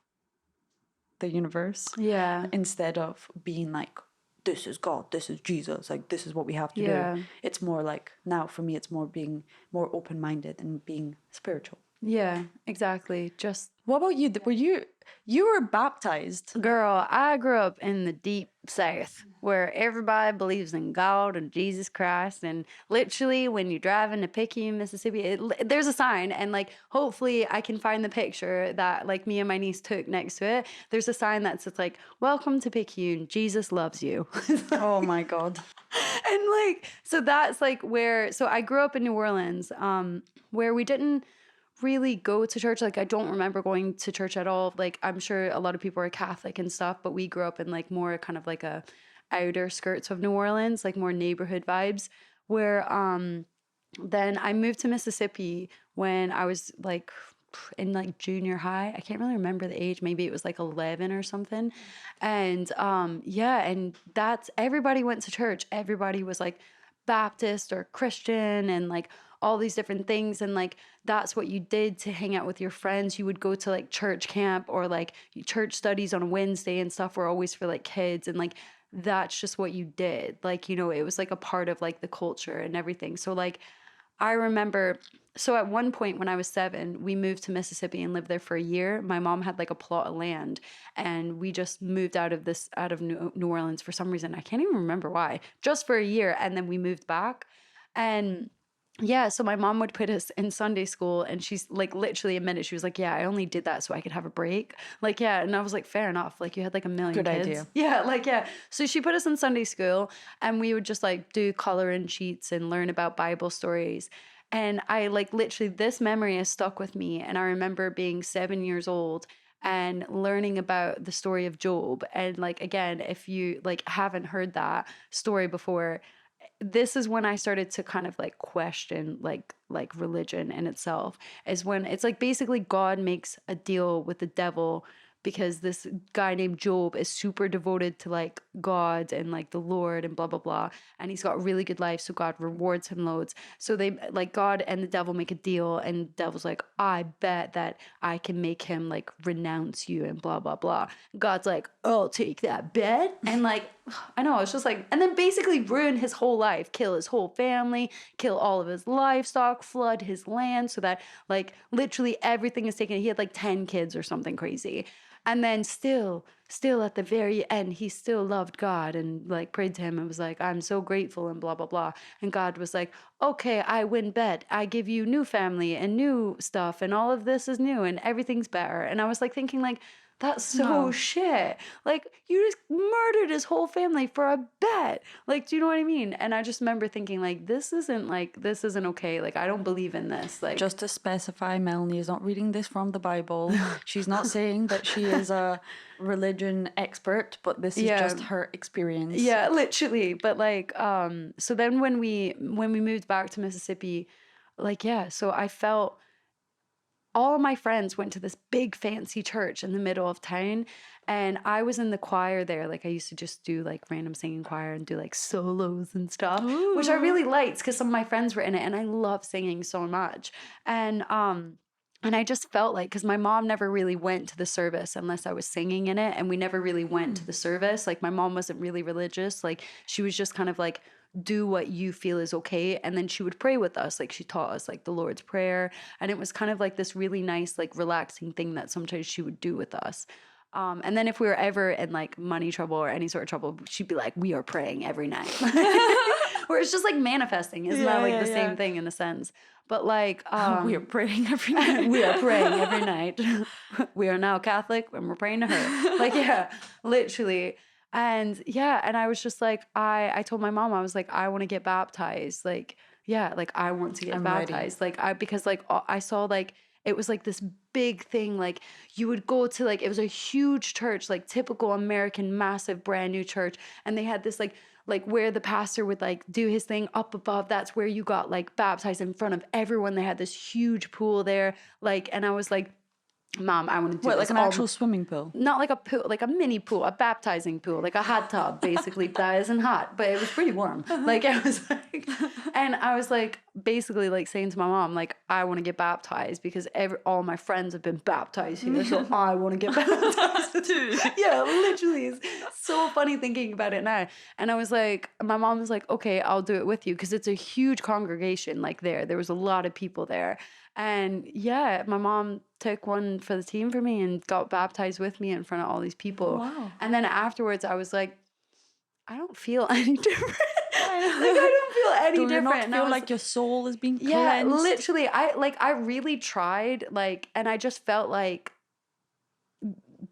the universe. Yeah. Instead of being like, this is God, this is Jesus, like this is what we have to do. It's more like, now for me it's more being more open-minded and being spiritual. Yeah, exactly. Just what about you? You were baptized? Girl, I grew up in the deep South where everybody believes in God and Jesus Christ. And literally when you drive into Picayune, Mississippi, there's a sign. And like, hopefully I can find the picture that like me and my niece took next to it. There's a sign that says like, welcome to Picayune, Jesus loves you. Oh my God. And like, so that's like so I grew up in New Orleans, where we didn't really go to church. Like I don't remember going to church at all. Like I'm sure a lot of people are Catholic and stuff, but we grew up in like more kind of like a outer skirts of New Orleans, like more neighborhood vibes, where then I moved to Mississippi when I was like in like junior high. I can't really remember the age. Maybe it was like 11 or something. And and that's, everybody went to church. Everybody was like Baptist or Christian and like all these different things. And like, that's what you did to hang out with your friends. You would go to like church camp or like church studies on Wednesday and stuff were always for like kids. And like, that's just what you did. Like, you know, it was like a part of like the culture and everything. So like, I remember, so at one point when I was 7, we moved to Mississippi and lived there for a year. My mom had like a plot of land and we just moved out of New Orleans for some reason. I can't even remember why, just for a year. And then we moved back. And yeah, so my mom would put us in Sunday school and she's like literally a minute. She was like, yeah, I only did that so I could have a break. Like, yeah. And I was like, fair enough. Like you had like a million Good kids. idea. Yeah, like, yeah. So she put us in Sunday school and we would just like do coloring sheets and learn about Bible stories. And I like literally, this memory is stuck with me. And I remember being 7 years old and learning about the story of Job. And like, again, if you like haven't heard that story before, this is when I started to kind of like question like religion in itself, is when it's like basically God makes a deal with the devil because this guy named Job is super devoted to like God and like the Lord and blah, blah, blah. And he's got a really good life. So God rewards him loads. So they like God and the devil make a deal, and the devil's like, I bet that I can make him like renounce you and blah, blah, blah. God's like, I'll take that bet. And like, I know, it's just like, and then basically ruin his whole life, kill his whole family, kill all of his livestock, flood his land so that like literally everything is taken. He had like 10 kids or something crazy. And then still at the very end, he still loved God and like prayed to him and was like, I'm so grateful and blah, blah, blah. And God was like, okay, I win bet. I give you new family and new stuff and all of this is new and everything's better. And I was like thinking like, that's so shit. Like, you just murdered his whole family for a bet. Like, do you know what I mean? And I just remember thinking, like, this isn't okay. Like, I don't believe in this. Like, just to specify, Melanie is not reading this from the Bible. She's not saying that she is a religion expert, but this is just her experience. Yeah, literally. But like, so then when we moved back to Mississippi, like, yeah, so I felt all of my friends went to this big fancy church in the middle of town, and I was in the choir there. Like, I used to just do like random singing choir and do like solos and stuff. Ooh. Which I really liked because some of my friends were in it, and I love singing so much. And I just felt like, because my mom never really went to the service unless I was singing in it, and we never really went to the service. Like, my mom wasn't really religious. Like, she was just kind of like, do what you feel is okay. And then she would pray with us. Like, she taught us like the Lord's Prayer. And it was kind of like this really nice, like relaxing thing that sometimes she would do with us. And then if we were ever in like money trouble or any sort of trouble, she'd be like, we are praying every night. Where it's just like manifesting. Isn't that like the same thing in a sense? But like, we are praying every night. We are praying every night. We are now Catholic and we're praying to her. Like, yeah, literally. And yeah, and I was just like, I told my mom, I was like, I want to get baptized. Like, yeah, like I want to get baptized. Ready. Like, because like I saw like, it was like this big thing. Like, you would go to like, it was a huge church, like typical American, massive, brand new church. And they had this like where the pastor would like do his thing up above. That's where you got like baptized in front of everyone. They had this huge pool there. Like, and I was like, Mom, I want to do what, this. Like an actual swimming pool? Not like a pool, like a mini pool, a baptizing pool, like a hot tub, basically. That isn't hot, but it was pretty warm. Like, I was like, and I was like, basically like saying to my mom, like, I want to get baptized because all my friends have been baptized here, so I want to get baptized too. Yeah, literally. It's so funny thinking about it now. And I was like, my mom was like, okay, I'll do it with you, because it's a huge congregation. Like, there was a lot of people there. And yeah, my mom took one for the team for me and got baptized with me in front of all these people. Wow. And then afterwards I was like, I don't feel any different. I don't feel any different. Do you not feel like your soul is being cleansed? Yeah, literally. I really tried, like, and I just felt like,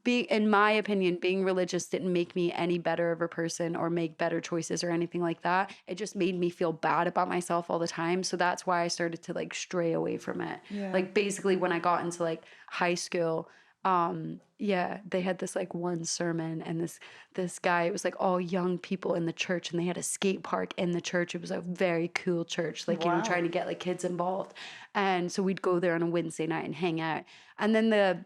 in my opinion, being religious didn't make me any better of a person or make better choices or anything like that. It just made me feel bad about myself all the time. So that's why I started to like stray away from it. Yeah. Like, basically when I got into like high school, they had this like one sermon, and this guy, it was like all young people in the church, and they had a skate park in the church. It was a very cool church, like, wow, trying to get like kids involved. And so we'd go there on a Wednesday night and hang out. And then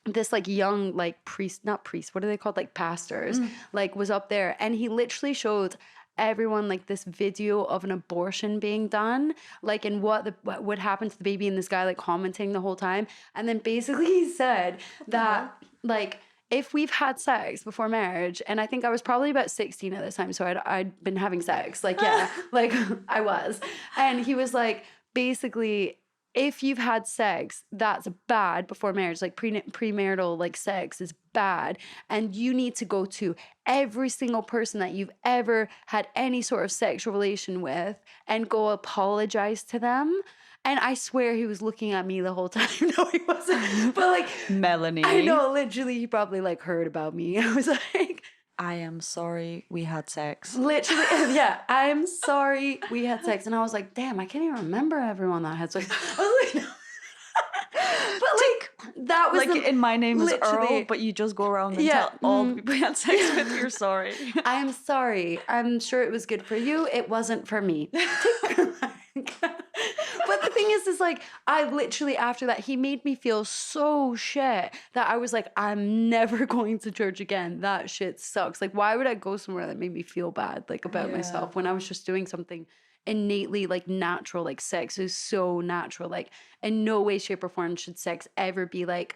this like young like not priest, what are they called, like pastors, like was up there, and he literally showed everyone like this video of an abortion being done, like, and what would happen to the baby, and this guy like commenting the whole time. And then basically he said that like, if we've had sex before marriage, and I think I was probably about 16 at this time, so I'd been having sex, like, yeah, like I was, and he was like, basically, if you've had sex, that's bad before marriage. Like, premarital like sex is bad, and you need to go to every single person that you've ever had any sort of sexual relation with and go apologize to them. And I swear he was looking at me the whole time. No, he wasn't. But like, Melanie, I know, literally, he probably like heard about me. I was like, I am sorry we had sex. Literally, yeah, I am sorry we had sex. And I was like, damn, I can't even remember everyone that had sex. I was like, no. But like, that was like, in My Name is Earl, but you just go around and tell all the people you had sex with, you're sorry. I am sorry. I'm sure it was good for you. It wasn't for me. But the thing thing is like, I literally, after that, he made me feel so shit that I was like, I'm never going to church again. That shit sucks. Like, why would I go somewhere that made me feel bad, like, about myself when I was just doing something innately, like, natural? Like, sex is so natural. Like, in no way, shape, or form should sex ever be like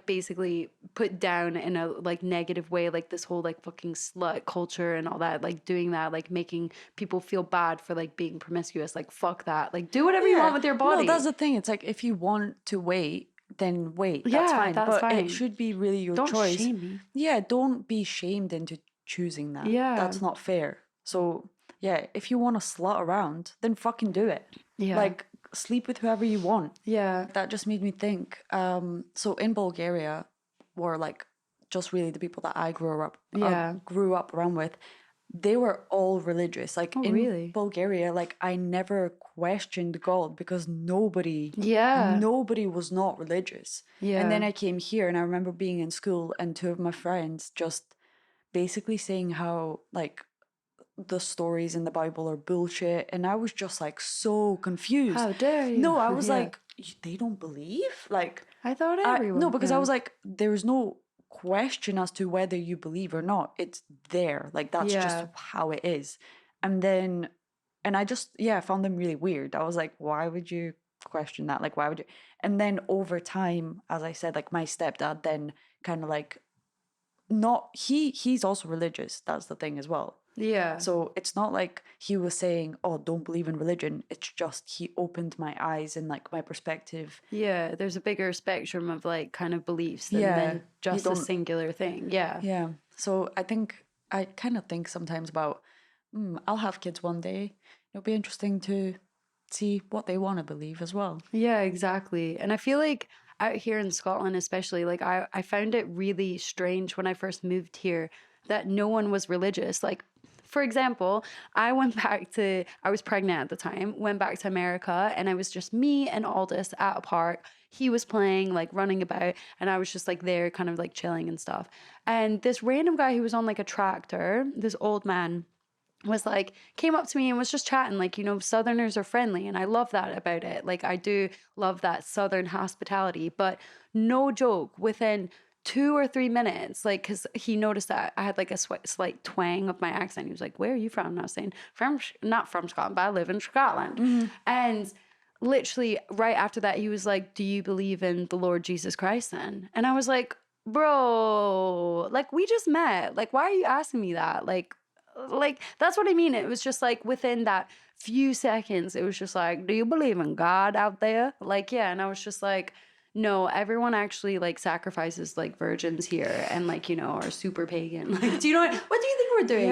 basically put down in a like negative way, like this whole like fucking slut culture and all that, like doing that, like making people feel bad for like being promiscuous. Like, fuck that. Like, do whatever you want with your body. No, that's the thing. It's like, if you want to wait, then wait. That's fine. That's but fine. It should be really your Don't choice. shame me. Yeah, don't be shamed into choosing that. Yeah. That's not fair. So yeah, if you want to slut around, then fucking do it. Yeah. Like, sleep with whoever you want. Yeah. That just made me think. So in Bulgaria, were like just really the people that I grew up around with, they were all religious. Like, in Bulgaria, like, I never questioned God because nobody was not religious. And then I came here, and I remember being in school and two of my friends just basically saying how like the stories in the Bible are bullshit, and I was just like so confused. How dare you? No, I was like, they don't believe? Like, I thought everyone. No, because I was like, there's no question as to whether you believe or not. It's there. Like, that's just how it is. And then, and I just, I found them really weird. I was like, why would you question that? Like, why would you? And then over time, as I said, like, my stepdad then kind of like, he's also religious. That's the thing as well. Yeah. So it's not like he was saying, oh, don't believe in religion. It's just he opened my eyes and like my perspective. Yeah, there's a bigger spectrum of like kind of beliefs than just a singular thing. Yeah. Yeah. So I kind of think sometimes about, I'll have kids one day. It'll be interesting to see what they want to believe as well. Yeah, exactly. And I feel like out here in Scotland especially, like I found it really strange when I first moved here that no one was religious. Like, for example, I was pregnant at the time, went back to America, and I was just me and Aldous at a park. He was playing, like running about, and I was just like there kind of like chilling and stuff. And this random guy who was on like a tractor, this old man, was like, came up to me and was just chatting, like, you know, Southerners are friendly. And I love that about it. Like, I do love that Southern hospitality, but no joke, within 2 or 3 minutes, like, because he noticed that I had like a slight twang of my accent. He was like, where are you from? And I was saying, not from Scotland, but I live in Scotland. Mm-hmm. And literally right after that, he was like, do you believe in the Lord Jesus Christ then? And I was like, bro, like, we just met. Like, why are you asking me that? Like, that's what I mean. It was just like within that few seconds, it was just like, do you believe in God out there? Like, yeah. And I was just like, no, everyone actually like sacrifices like virgins here and like, you know, are super pagan. Like, do you know what do you think we're doing?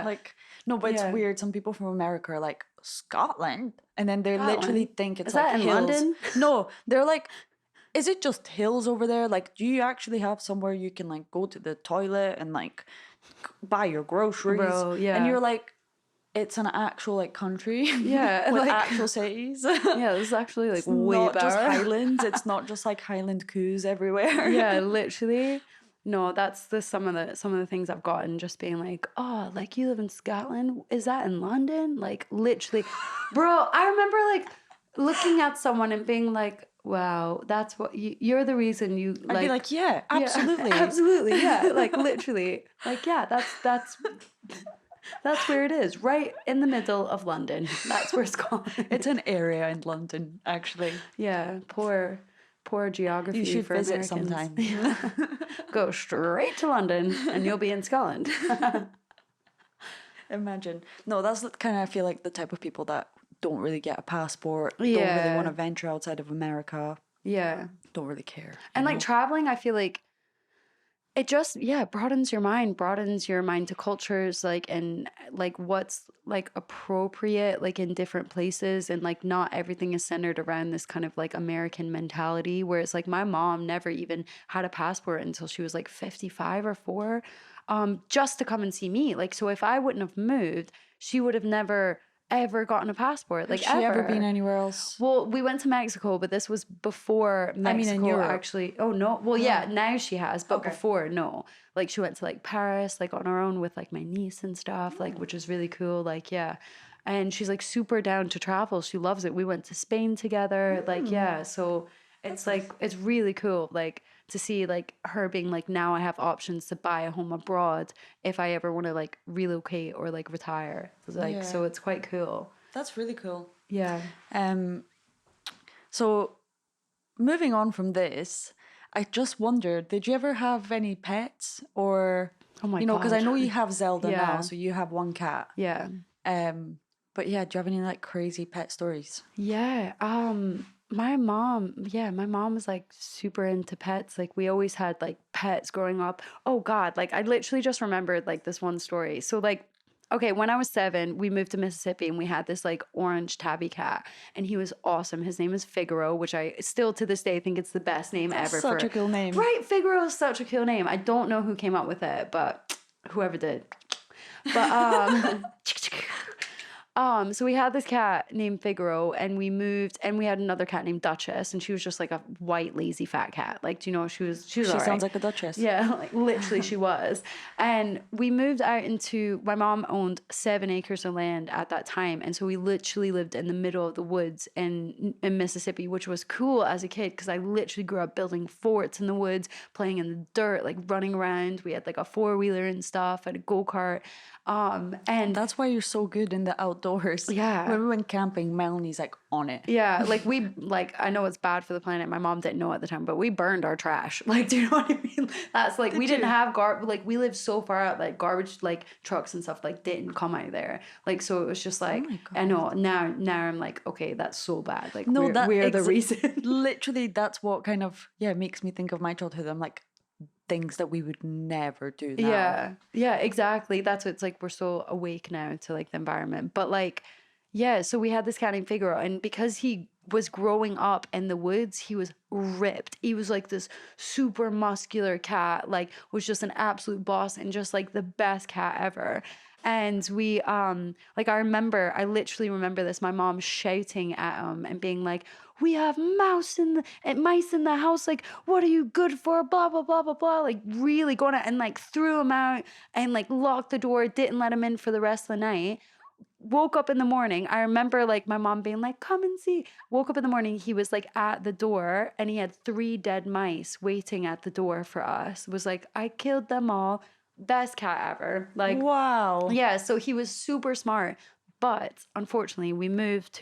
Like, no, but it's weird. Some people from America are like, Scotland, and then they literally think it's like in hills. London? No, they're like, is it just hills over there? Like, do you actually have somewhere you can like go to the toilet and like buy your groceries? Bro, yeah. And you're like, it's an actual like country, yeah, with like, actual cities. Yeah, this is actually like it's way not better. Just Highlands. It's not just like Highland coos everywhere. Yeah, literally. No, that's some of the things I've gotten, just being like, oh, like, you live in Scotland? Is that in London? Like, literally, bro. I remember like looking at someone and being like, wow, that's what you're the reason you like. I'd be like, yeah, absolutely, yeah, absolutely, yeah, like literally, like, yeah, that's where it is, right in the middle of London. That's where Scotland. It's an area in London, actually. Yeah, poor geography. You should for visit Americans. sometime. Go straight to London and you'll be in Scotland. Imagine. No, that's kind of, I feel like, the type of people that don't really get a passport, don't really want to venture outside of America. Yeah. Don't really care. And like traveling, I feel like it just, broadens your mind to cultures, like, and like what's like appropriate, like in different places. And like, not everything is centered around this kind of like American mentality, where it's like my mom never even had a passport until she was like 55 or 4, just to come and see me. Like, so if I wouldn't have moved, she would have never ever gotten a passport. Like, has she ever been anywhere else? Well, we went to Mexico, but this was before Mexico. I mean, in Europe. Actually. Oh no. Well, yeah, now she has, but before, no. Like, she went to like Paris, like on her own with like my niece and stuff, like, which was really cool. Like, yeah. and she's like super down to travel. She loves it. We went to Spain together. Like, yeah. So it's like, it's really cool. Like to see like her being like, now I have options to buy a home abroad if I ever want to like relocate or like retire. Like, so it's quite cool. That's really cool. Yeah. So moving on from this, I just wondered, did you ever have any pets or, oh my you know, because I God. know you have Zelda now, so you have one cat. Yeah. But yeah, do you have any like crazy pet stories? Yeah. My mom was like super into pets. Like we always had like pets growing up. Oh God, like I literally just remembered like this one story. So like, okay, when I was 7, we moved to Mississippi and we had this like orange tabby cat, and he was awesome. His name is Figaro, which I still to this day think it's the best name ever. Such a cool name. Right, Figaro is such a cool name. I don't know who came up with it, but whoever did. But so we had this cat named Figaro, and we moved, and we had another cat named Duchess, and she was just like a white lazy fat cat. Like, do you know, she sounds like a duchess. Yeah, like literally she was. And we moved out into, my mom owned 7 acres of land at that time, and so we literally lived in the middle of the woods in Mississippi, which was cool as a kid because I literally grew up building forts in the woods, playing in the dirt, like running around. We had like a 4-wheeler and stuff and a go-kart. And that's why you're so good in the outdoors. Yeah. When we went camping, Melanie's like on it. Yeah, like I know it's bad for the planet. My mom didn't know at the time, but we burned our trash. Like, do you know what I mean? That's like, we didn't have like we lived so far out, like garbage, like trucks and stuff like didn't come out there. Like, so it was just like, I know now I'm like, okay, that's so bad. Like, no, we're the reason. Literally, that's what kind of, makes me think of my childhood. I'm like, things that we would never do now. Yeah, exactly. That's what it's like. We're so awake now to like the environment. But like, yeah, so we had this cat named Figaro, and because he was growing up in the woods, he was ripped. He was like this super muscular cat, like was just an absolute boss and just like the best cat ever. And we, like I literally remember this, my mom shouting at him and being like, we have mice in the house, like, what are you good for, blah, blah, blah, blah, blah, like really going at, and like threw him out and like locked the door, didn't let him in for the rest of the night. Woke up in the morning, I remember like my mom being like, come and see. Woke up in the morning, he was like at the door and he had 3 dead mice waiting at the door for us. It was like, I killed them all. Best cat ever. Like, wow. Yeah, so he was super smart. But unfortunately, we moved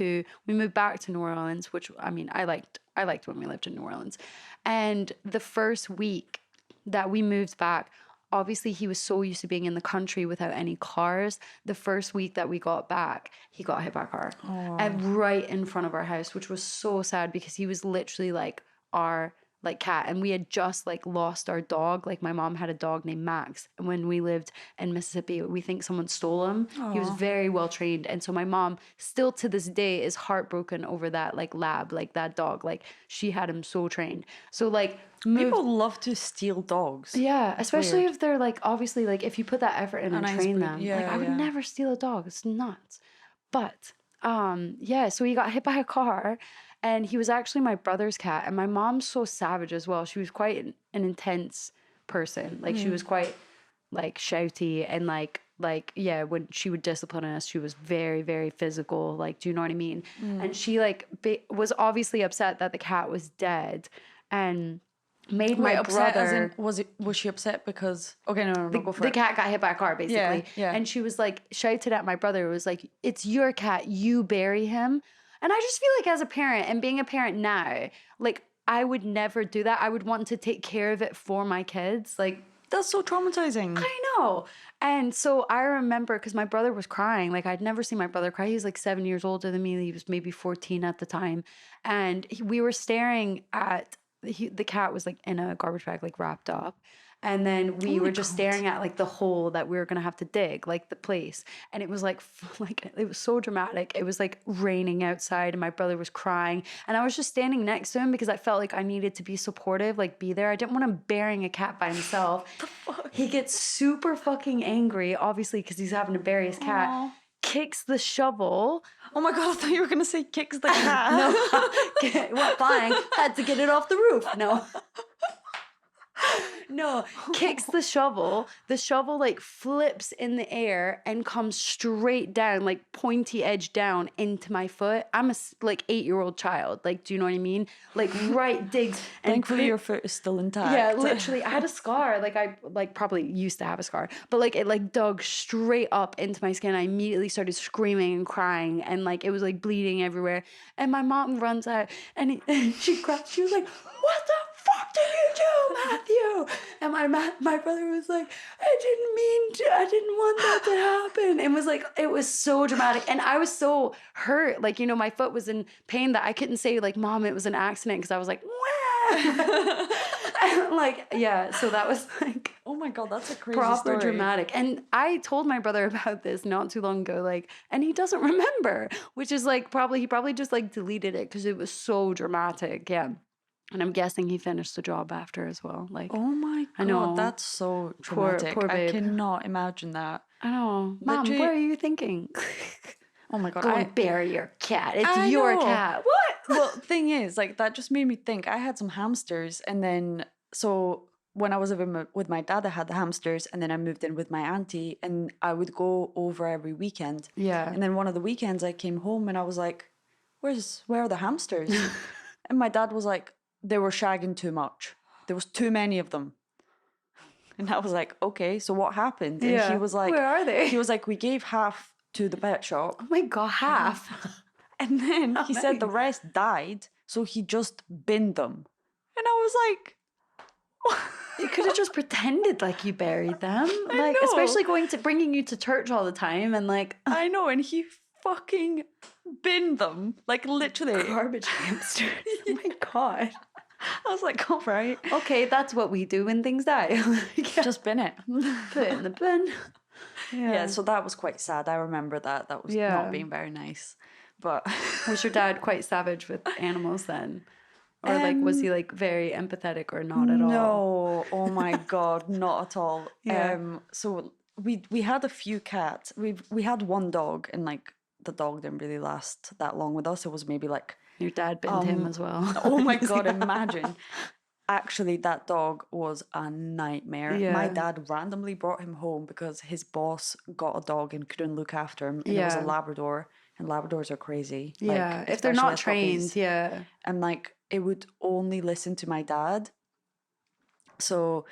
back to New Orleans, which I mean, I liked when we lived in New Orleans. And the first week that we moved back, obviously he was so used to being in the country without any cars. The first week that we got back, he got hit by a car. And right in front of our house, which was so sad because he was literally like our like cat, and we had just like lost our dog. Like my mom had a dog named Max, and when we lived in Mississippi, we think someone stole him. He was very well trained, and so my mom still to this day is heartbroken over that like lab, like that dog. Like she had him so trained. So like people love to steal dogs. Yeah, especially if they're like, obviously like if you put that effort in and train them. Yeah, like I would never steal a dog. It's nuts. But so he got hit by a car. And he was actually my brother's cat. And my mom's so savage as well. She was quite an intense person. Like she was quite like shouty and like when she would discipline us, she was very, very physical. Like, do you know what I mean? And she like was obviously upset that the cat was dead and made my brother. Was she upset because go for it. The cat got hit by a car basically. Yeah. And she was like shouted at my brother. It was like, it's your cat, you bury him. And I just feel like as a parent and being a parent now, like I would never do that. I would want to take care of it for my kids. Like that's so traumatizing. I know. And so I remember because my brother was crying. Like I'd never seen my brother cry. He was like 7 years older than me. He was maybe 14 at the time. And we were staring at, the cat was like in a garbage bag, like wrapped up. And then we were just staring at like the hole that we were going to have to dig, like the place. And it was like it was so dramatic. It was like raining outside and my brother was crying. And I was just standing next to him because I felt like I needed to be supportive, like be there. I didn't want him burying a cat by himself. He gets super fucking angry, obviously, because he's having to bury his cat. Aww. Kicks the shovel. Oh my God, I thought you were going to say kicks the cat. No, went flying. Had to get it off the roof. No. No, kicks the shovel. The shovel like flips in the air and comes straight down, like pointy edge down into my foot. I'm a like 8-year-old child. Like, do you know what I mean? Like right digs. And thankfully your foot is still intact. Yeah, literally. I had a scar. Like I like probably used to have a scar, but like it like dug straight up into my skin. I immediately started screaming and crying, and like it was like bleeding everywhere. And my mom runs out, and she cried. She was like, "What the fuck did you do, Matthew?" And my brother was like, I didn't want that to happen. And was like, it was so dramatic. And I was so hurt. Like, you know, my foot was in pain that I couldn't say like, Mom, it was an accident. Cause I was like, and like, yeah. So that was like, oh my God, that's a crazy proper story. dramatic. And I told my brother about this not too long ago, like, and he doesn't remember, which is like, he probably just like deleted it because it was so dramatic. Yeah. And I'm guessing he finished the job after as well. Like, oh my God, I know. that's so traumatic. Poor babe. I cannot imagine that. I know. Mom, what are you thinking? Oh my God. Go and bury your cat. It's your cat. What? Well, thing is, like, that just made me think. I had some hamsters, and then, so when I was living with my dad, I had the hamsters, and then I moved in with my auntie, and I would go over every weekend. Yeah. And then one of the weekends I came home and I was like, where are the hamsters? And my dad was like, they were shagging too much. There was too many of them. And I was like, okay, so what happened? And he was like, where are they? He was like, we gave half to the pet shop. Oh my God, half. And then he said the rest died, so he just binned them. And I was like, you could have just pretended like you buried them. Like, know. Especially bringing you to church all the time and like. I know, and he fucking binned them, like literally. Garbage hamster. Oh my God. I was like, all right. Okay, that's what we do when things die. Just bin it. Put it in the bin. Yeah, so that was quite sad. I remember that. That was not being very nice. But was your dad quite savage with animals then? Or like was he like very empathetic or not at all? No, oh my God, not at all. Yeah. So we had a few cats. We had one dog, and like the dog didn't really last that long with us. It was maybe like your dad binned him as well. Oh my God, imagine. Actually, that dog was a nightmare. Yeah. My dad randomly brought him home because his boss got a dog and couldn't look after him. And it was a Labrador, and Labradors are crazy. Yeah, like, if they're not trained, puppies. Yeah. And like it would only listen to my dad. So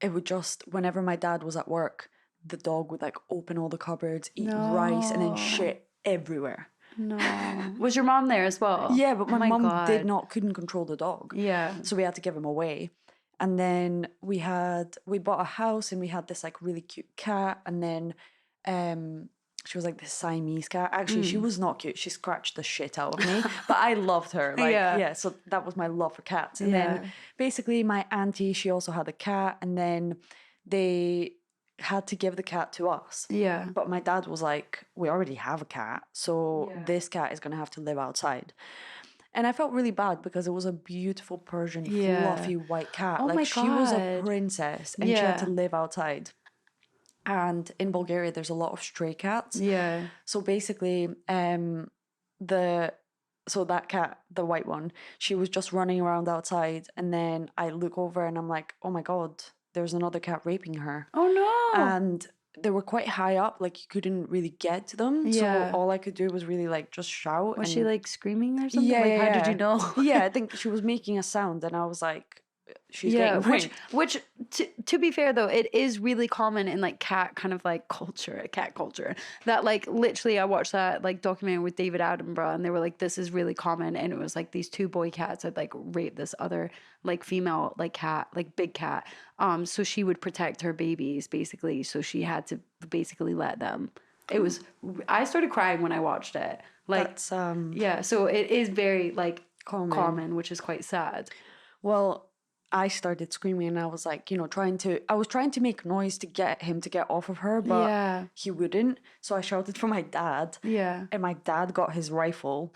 it would just, whenever my dad was at work, the dog would like open all the cupboards, eat rice, and then shit everywhere. No. Was your mom there as well? Yeah, but my mom couldn't control the dog. Yeah. So we had to give him away. And then we bought a house, and we had this like really cute cat, and then she was like this Siamese cat. Actually, she was not cute. She scratched the shit out of me, but I loved her. Like, yeah, so that was my love for cats. And then basically my auntie, she also had a cat, and then they had to give the cat to us. Yeah. But my dad was like, we already have a cat, so this cat is going to have to live outside. And I felt really bad because it was a beautiful Persian, fluffy white cat. Oh my she was a princess, and she had to live outside. And in Bulgaria, there's a lot of stray cats. Yeah. So basically, so that cat, the white one, she was just running around outside, and then I look over and I'm like, oh my God, there's another cat raping her. Oh no. And they were quite high up, like you couldn't really get to them. Yeah. So all I could do was really like just shout. Was she like screaming or something? Yeah. Like, how did you know? Yeah, I think she was making a sound, and I was like, she's getting raped. Which to be fair though, it is really common in like cat kind of like cat culture, that like literally I watched that like documentary with David Attenborough, and they were like, this is really common, and it was like these two boy cats had like raped this other like female like cat, like big cat, so she would protect her babies basically, so she had to basically let them. It was, I started crying when I watched it. Like that's so it is very like common, which is quite sad. Well, I started screaming, and I was like, I was trying to make noise to get him to get off of her, but he wouldn't. So I shouted for my dad. Yeah. And my dad got his rifle.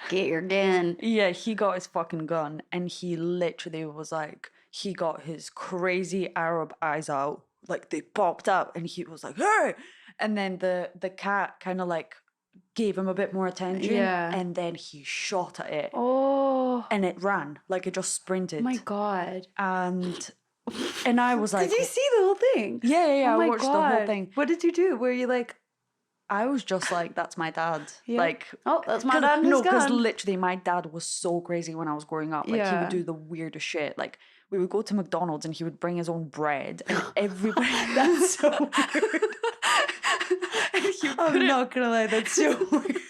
Get your gun. Yeah, he got his fucking gun, and he literally was like, he got his crazy Arab eyes out. Like they popped out, and he was like, hey! And then the cat kind of like gave him a bit more attention, and then he shot at it. Oh. And it ran, like it just sprinted. Oh my God. And And I was like, did you see the whole thing? Yeah, Oh I watched the whole thing. What did you do? Were you like, I was just like, that's my dad. yeah. Like, oh, that's my dad. No, because literally my dad was so crazy when I was growing up. Like, he would do the weirdest shit. Like, we would go to McDonald's and he would bring his own bread, and everybody. That's so weird. I'm not gonna lie, that's so weird.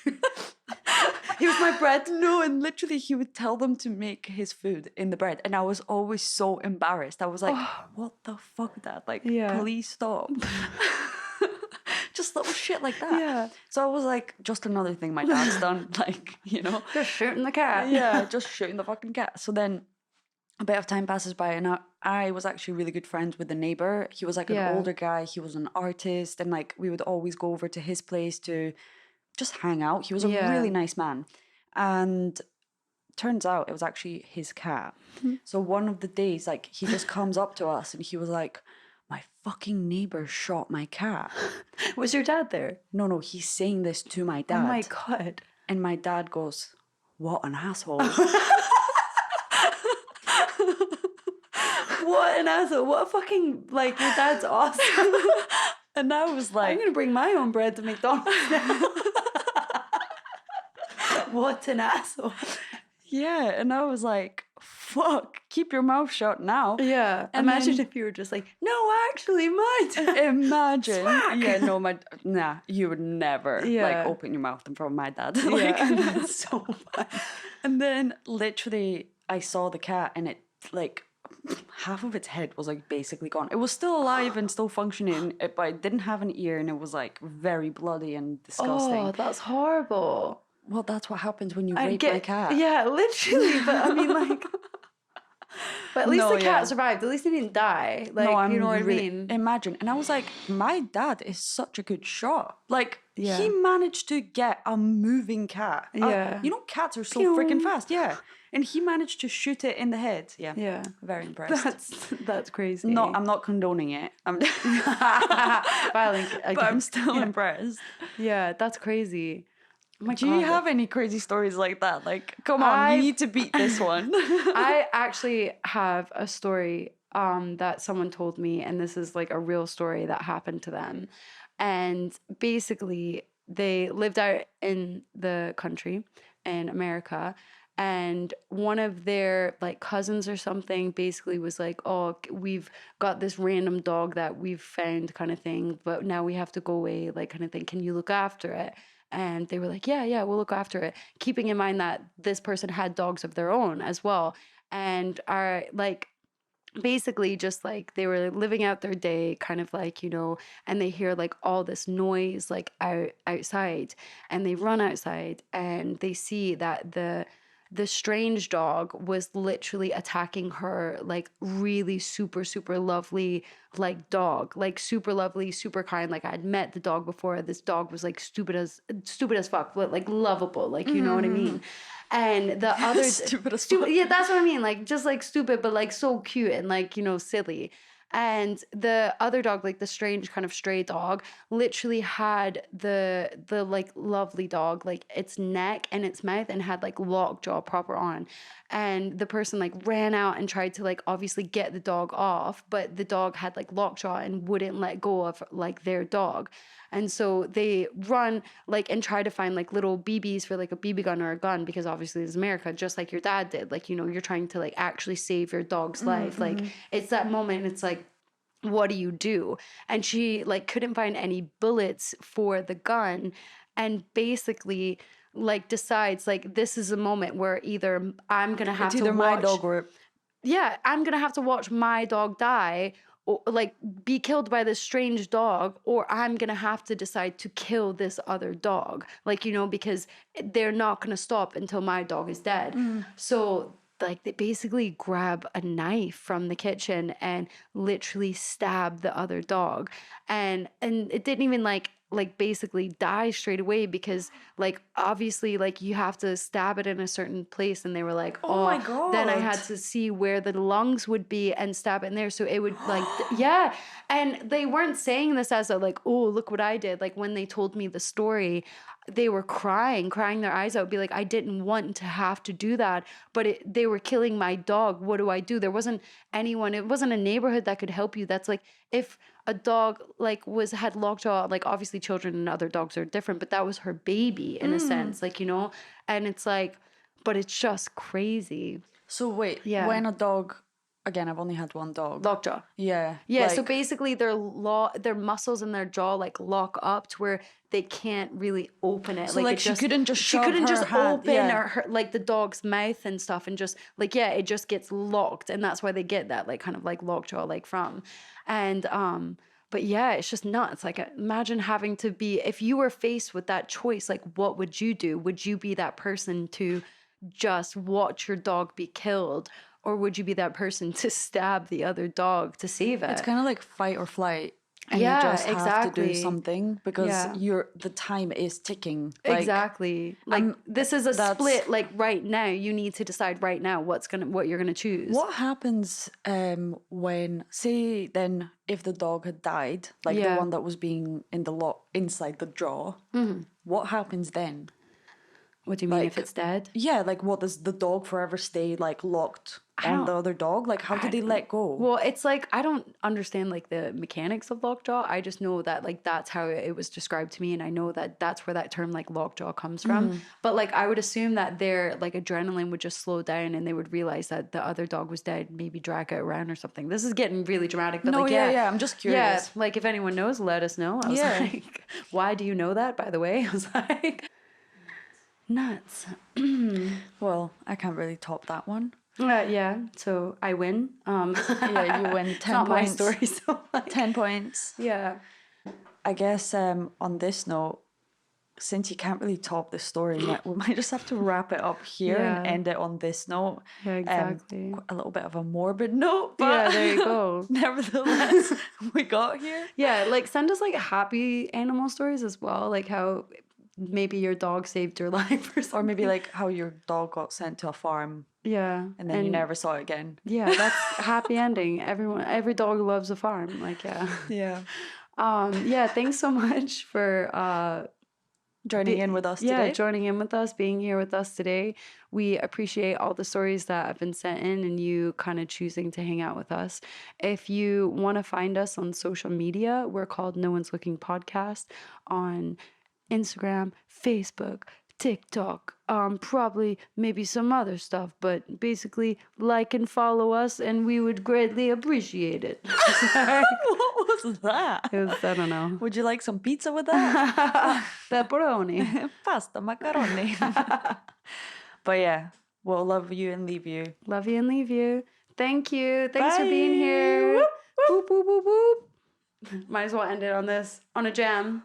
Here's my bread. No, and literally he would tell them to make his food in the bread, and I was always so embarrassed. I was like, what the fuck, Dad? Like, please stop. Just little shit like that. Yeah. So I was like, just another thing my dad's done. Like, you know. Just shooting the cat. Yeah, just shooting the fucking cat. So then a bit of time passes by, and I was actually really good friends with the neighbor. He was like an older guy. He was an artist, and like we would always go over to his place to just hang out. He was a really nice man. And turns out it was actually his cat. So one of the days, like, he just comes up to us and he was like, my fucking neighbor shot my cat. Was your dad there? No, he's saying this to my dad. Oh my God. And my dad goes, what an asshole. What an asshole. What a fucking, like, your dad's awesome. And I was like, I'm going to bring my own bread to McDonald's now. What an asshole. Yeah, and I was like, fuck, keep your mouth shut now. Yeah. And imagine if you were just like, no, actually, my dad. Imagine. Smack. Yeah, no, you would never like open your mouth in front of my dad. Like, that's so fun. And then literally I saw the cat and it like half of its head was like basically gone. It was still alive and still functioning, but it didn't have an ear and it was like very bloody and disgusting. Oh, that's horrible. Well, that's what happens when you rape my cat. Yeah, literally. But I mean, like, but at least the cat survived. At least he didn't die. Like, you know what I mean? Imagine. And I was like, my dad is such a good shot. Like, he managed to get a moving cat. Yeah. You know, cats are so freaking fast. Yeah. And he managed to shoot it in the head. Yeah. Yeah. Very impressed. That's crazy. No, I'm not condoning it. I'm but I'm still impressed. Yeah, that's crazy. Do you have any crazy stories like that? Like, come on, you need to beat this one. I actually have a story that someone told me, and this is like a real story that happened to them. And basically, they lived out in the country in America, and one of their like cousins or something basically was like, oh, we've got this random dog that we've found kind of thing, but now we have to go away, like kind of thing. Can you look after it? And they were like, yeah, we'll look after it. Keeping in mind that this person had dogs of their own as well. And are like, basically just like they were living out their day kind of like, you know, and they hear like all this noise like outside, and they run outside and they see that the strange dog was literally attacking her like really super lovely like dog, like super lovely, super kind. Like I'd met the dog before. This dog was like stupid as fuck, but like lovable, like you know what I mean. And the other stupid, yeah, that's what I mean. Like just like stupid, but like so cute and like, you know, silly. And the other dog, like the strange kind of stray dog, literally had the like lovely dog, like its neck and its mouth, and had like lockjaw proper on. And the person like ran out and tried to like obviously get the dog off, but the dog had like lockjaw and wouldn't let go of like their dog. And so they run like and try to find like little BBs for like a BB gun or a gun, because obviously it's America, just like your dad did. Like, you know, you're trying to like actually save your dog's life. Like it's that moment. It's like, what do you do? And she like couldn't find any bullets for the gun, and basically like decides like this is a moment where either I'm gonna have to watch my dog or I'm gonna have to watch my dog die, or like be killed by this strange dog, or I'm gonna have to decide to kill this other dog, like, you know, because they're not gonna stop until my dog is dead. So like they basically grab a knife from the kitchen and literally stab the other dog, and it didn't even like like basically die straight away because like obviously like you have to stab it in a certain place, and they were like, Oh my God. Then I had to see where the lungs would be and stab it in there, so it would like yeah. And they weren't saying this as a like, oh, look what I did. Like when they told me the story, they were crying their eyes out, be like, I didn't want to have to do that, but they were killing my dog. What do I do? There wasn't anyone, it wasn't a neighborhood that could help you. That's like, if a dog like had lockjaw, like obviously children and other dogs are different, but that was her baby in a sense, like, you know, and it's like, but it's just crazy. So wait, when a dog, again, I've only had one dog. Lockjaw. Yeah. Yeah, so basically their muscles in their jaw like lock up to where they can't really open it. So like she couldn't just open her like the dog's mouth and stuff, and just like, yeah, it just gets locked, and that's why they get that like kind of like lockjaw like from. And but yeah, it's just nuts. Like imagine having to be, if you were faced with that choice, like what would you do? Would you be that person to just watch your dog be killed? Or would you be that person to stab the other dog to save it? It's kind of like fight or flight. And you just have to do something because the time is ticking. Like, exactly. Like this is a split. Like right now, you need to decide right now what you're gonna choose. What happens when, say, then if the dog had died, like the one that was being in the inside the jaw, what happens then? What do you mean if it's dead? Yeah, like what, does the dog forever stay like locked on the other dog? Like how do they let go? Well, it's like, I don't understand like the mechanics of lockjaw. I just know that like that's how it was described to me, and I know that that's where that term like lockjaw comes from. But like I would assume that their like adrenaline would just slow down, and they would realize that the other dog was dead, maybe drag it around or something. This is getting really dramatic, but I'm just curious. Yeah, like if anyone knows, let us know. I was like, why do you know that, by the way? I was like, nuts. Well, I can't really top that one. Yeah, so I win. Yeah, you win 10 points. Not my story, so like, 10 points. Yeah. I guess on this note, since you can't really top the story, we might just have to wrap it up here and end it on this note. Yeah, exactly. A little bit of a morbid note, but yeah, there you go. Nevertheless, we got here. Yeah, like send us like happy animal stories as well, like how maybe your dog saved your life or something. Or maybe like how your dog got sent to a farm. Yeah. And then you never saw it again. Yeah, that's happy ending. Every dog loves a farm. Like, yeah. Yeah. Yeah, thanks so much for joining in with us today. Yeah, joining in with us, being here with us today. We appreciate all the stories that have been sent in and you kind of choosing to hang out with us. If you want to find us on social media, we're called No One's Looking Podcast on Instagram, Facebook, TikTok, probably maybe some other stuff, but basically like and follow us and we would greatly appreciate it. What was that? It was, I don't know. Would you like some pizza with that? Pepperoni. Pasta, macaroni. But yeah, we'll love you and leave you. Love you and leave you. Thank you. Thanks Bye. for being here. Whoop, whoop. Boop, boop, boop, boop. Might as well end it on a jam.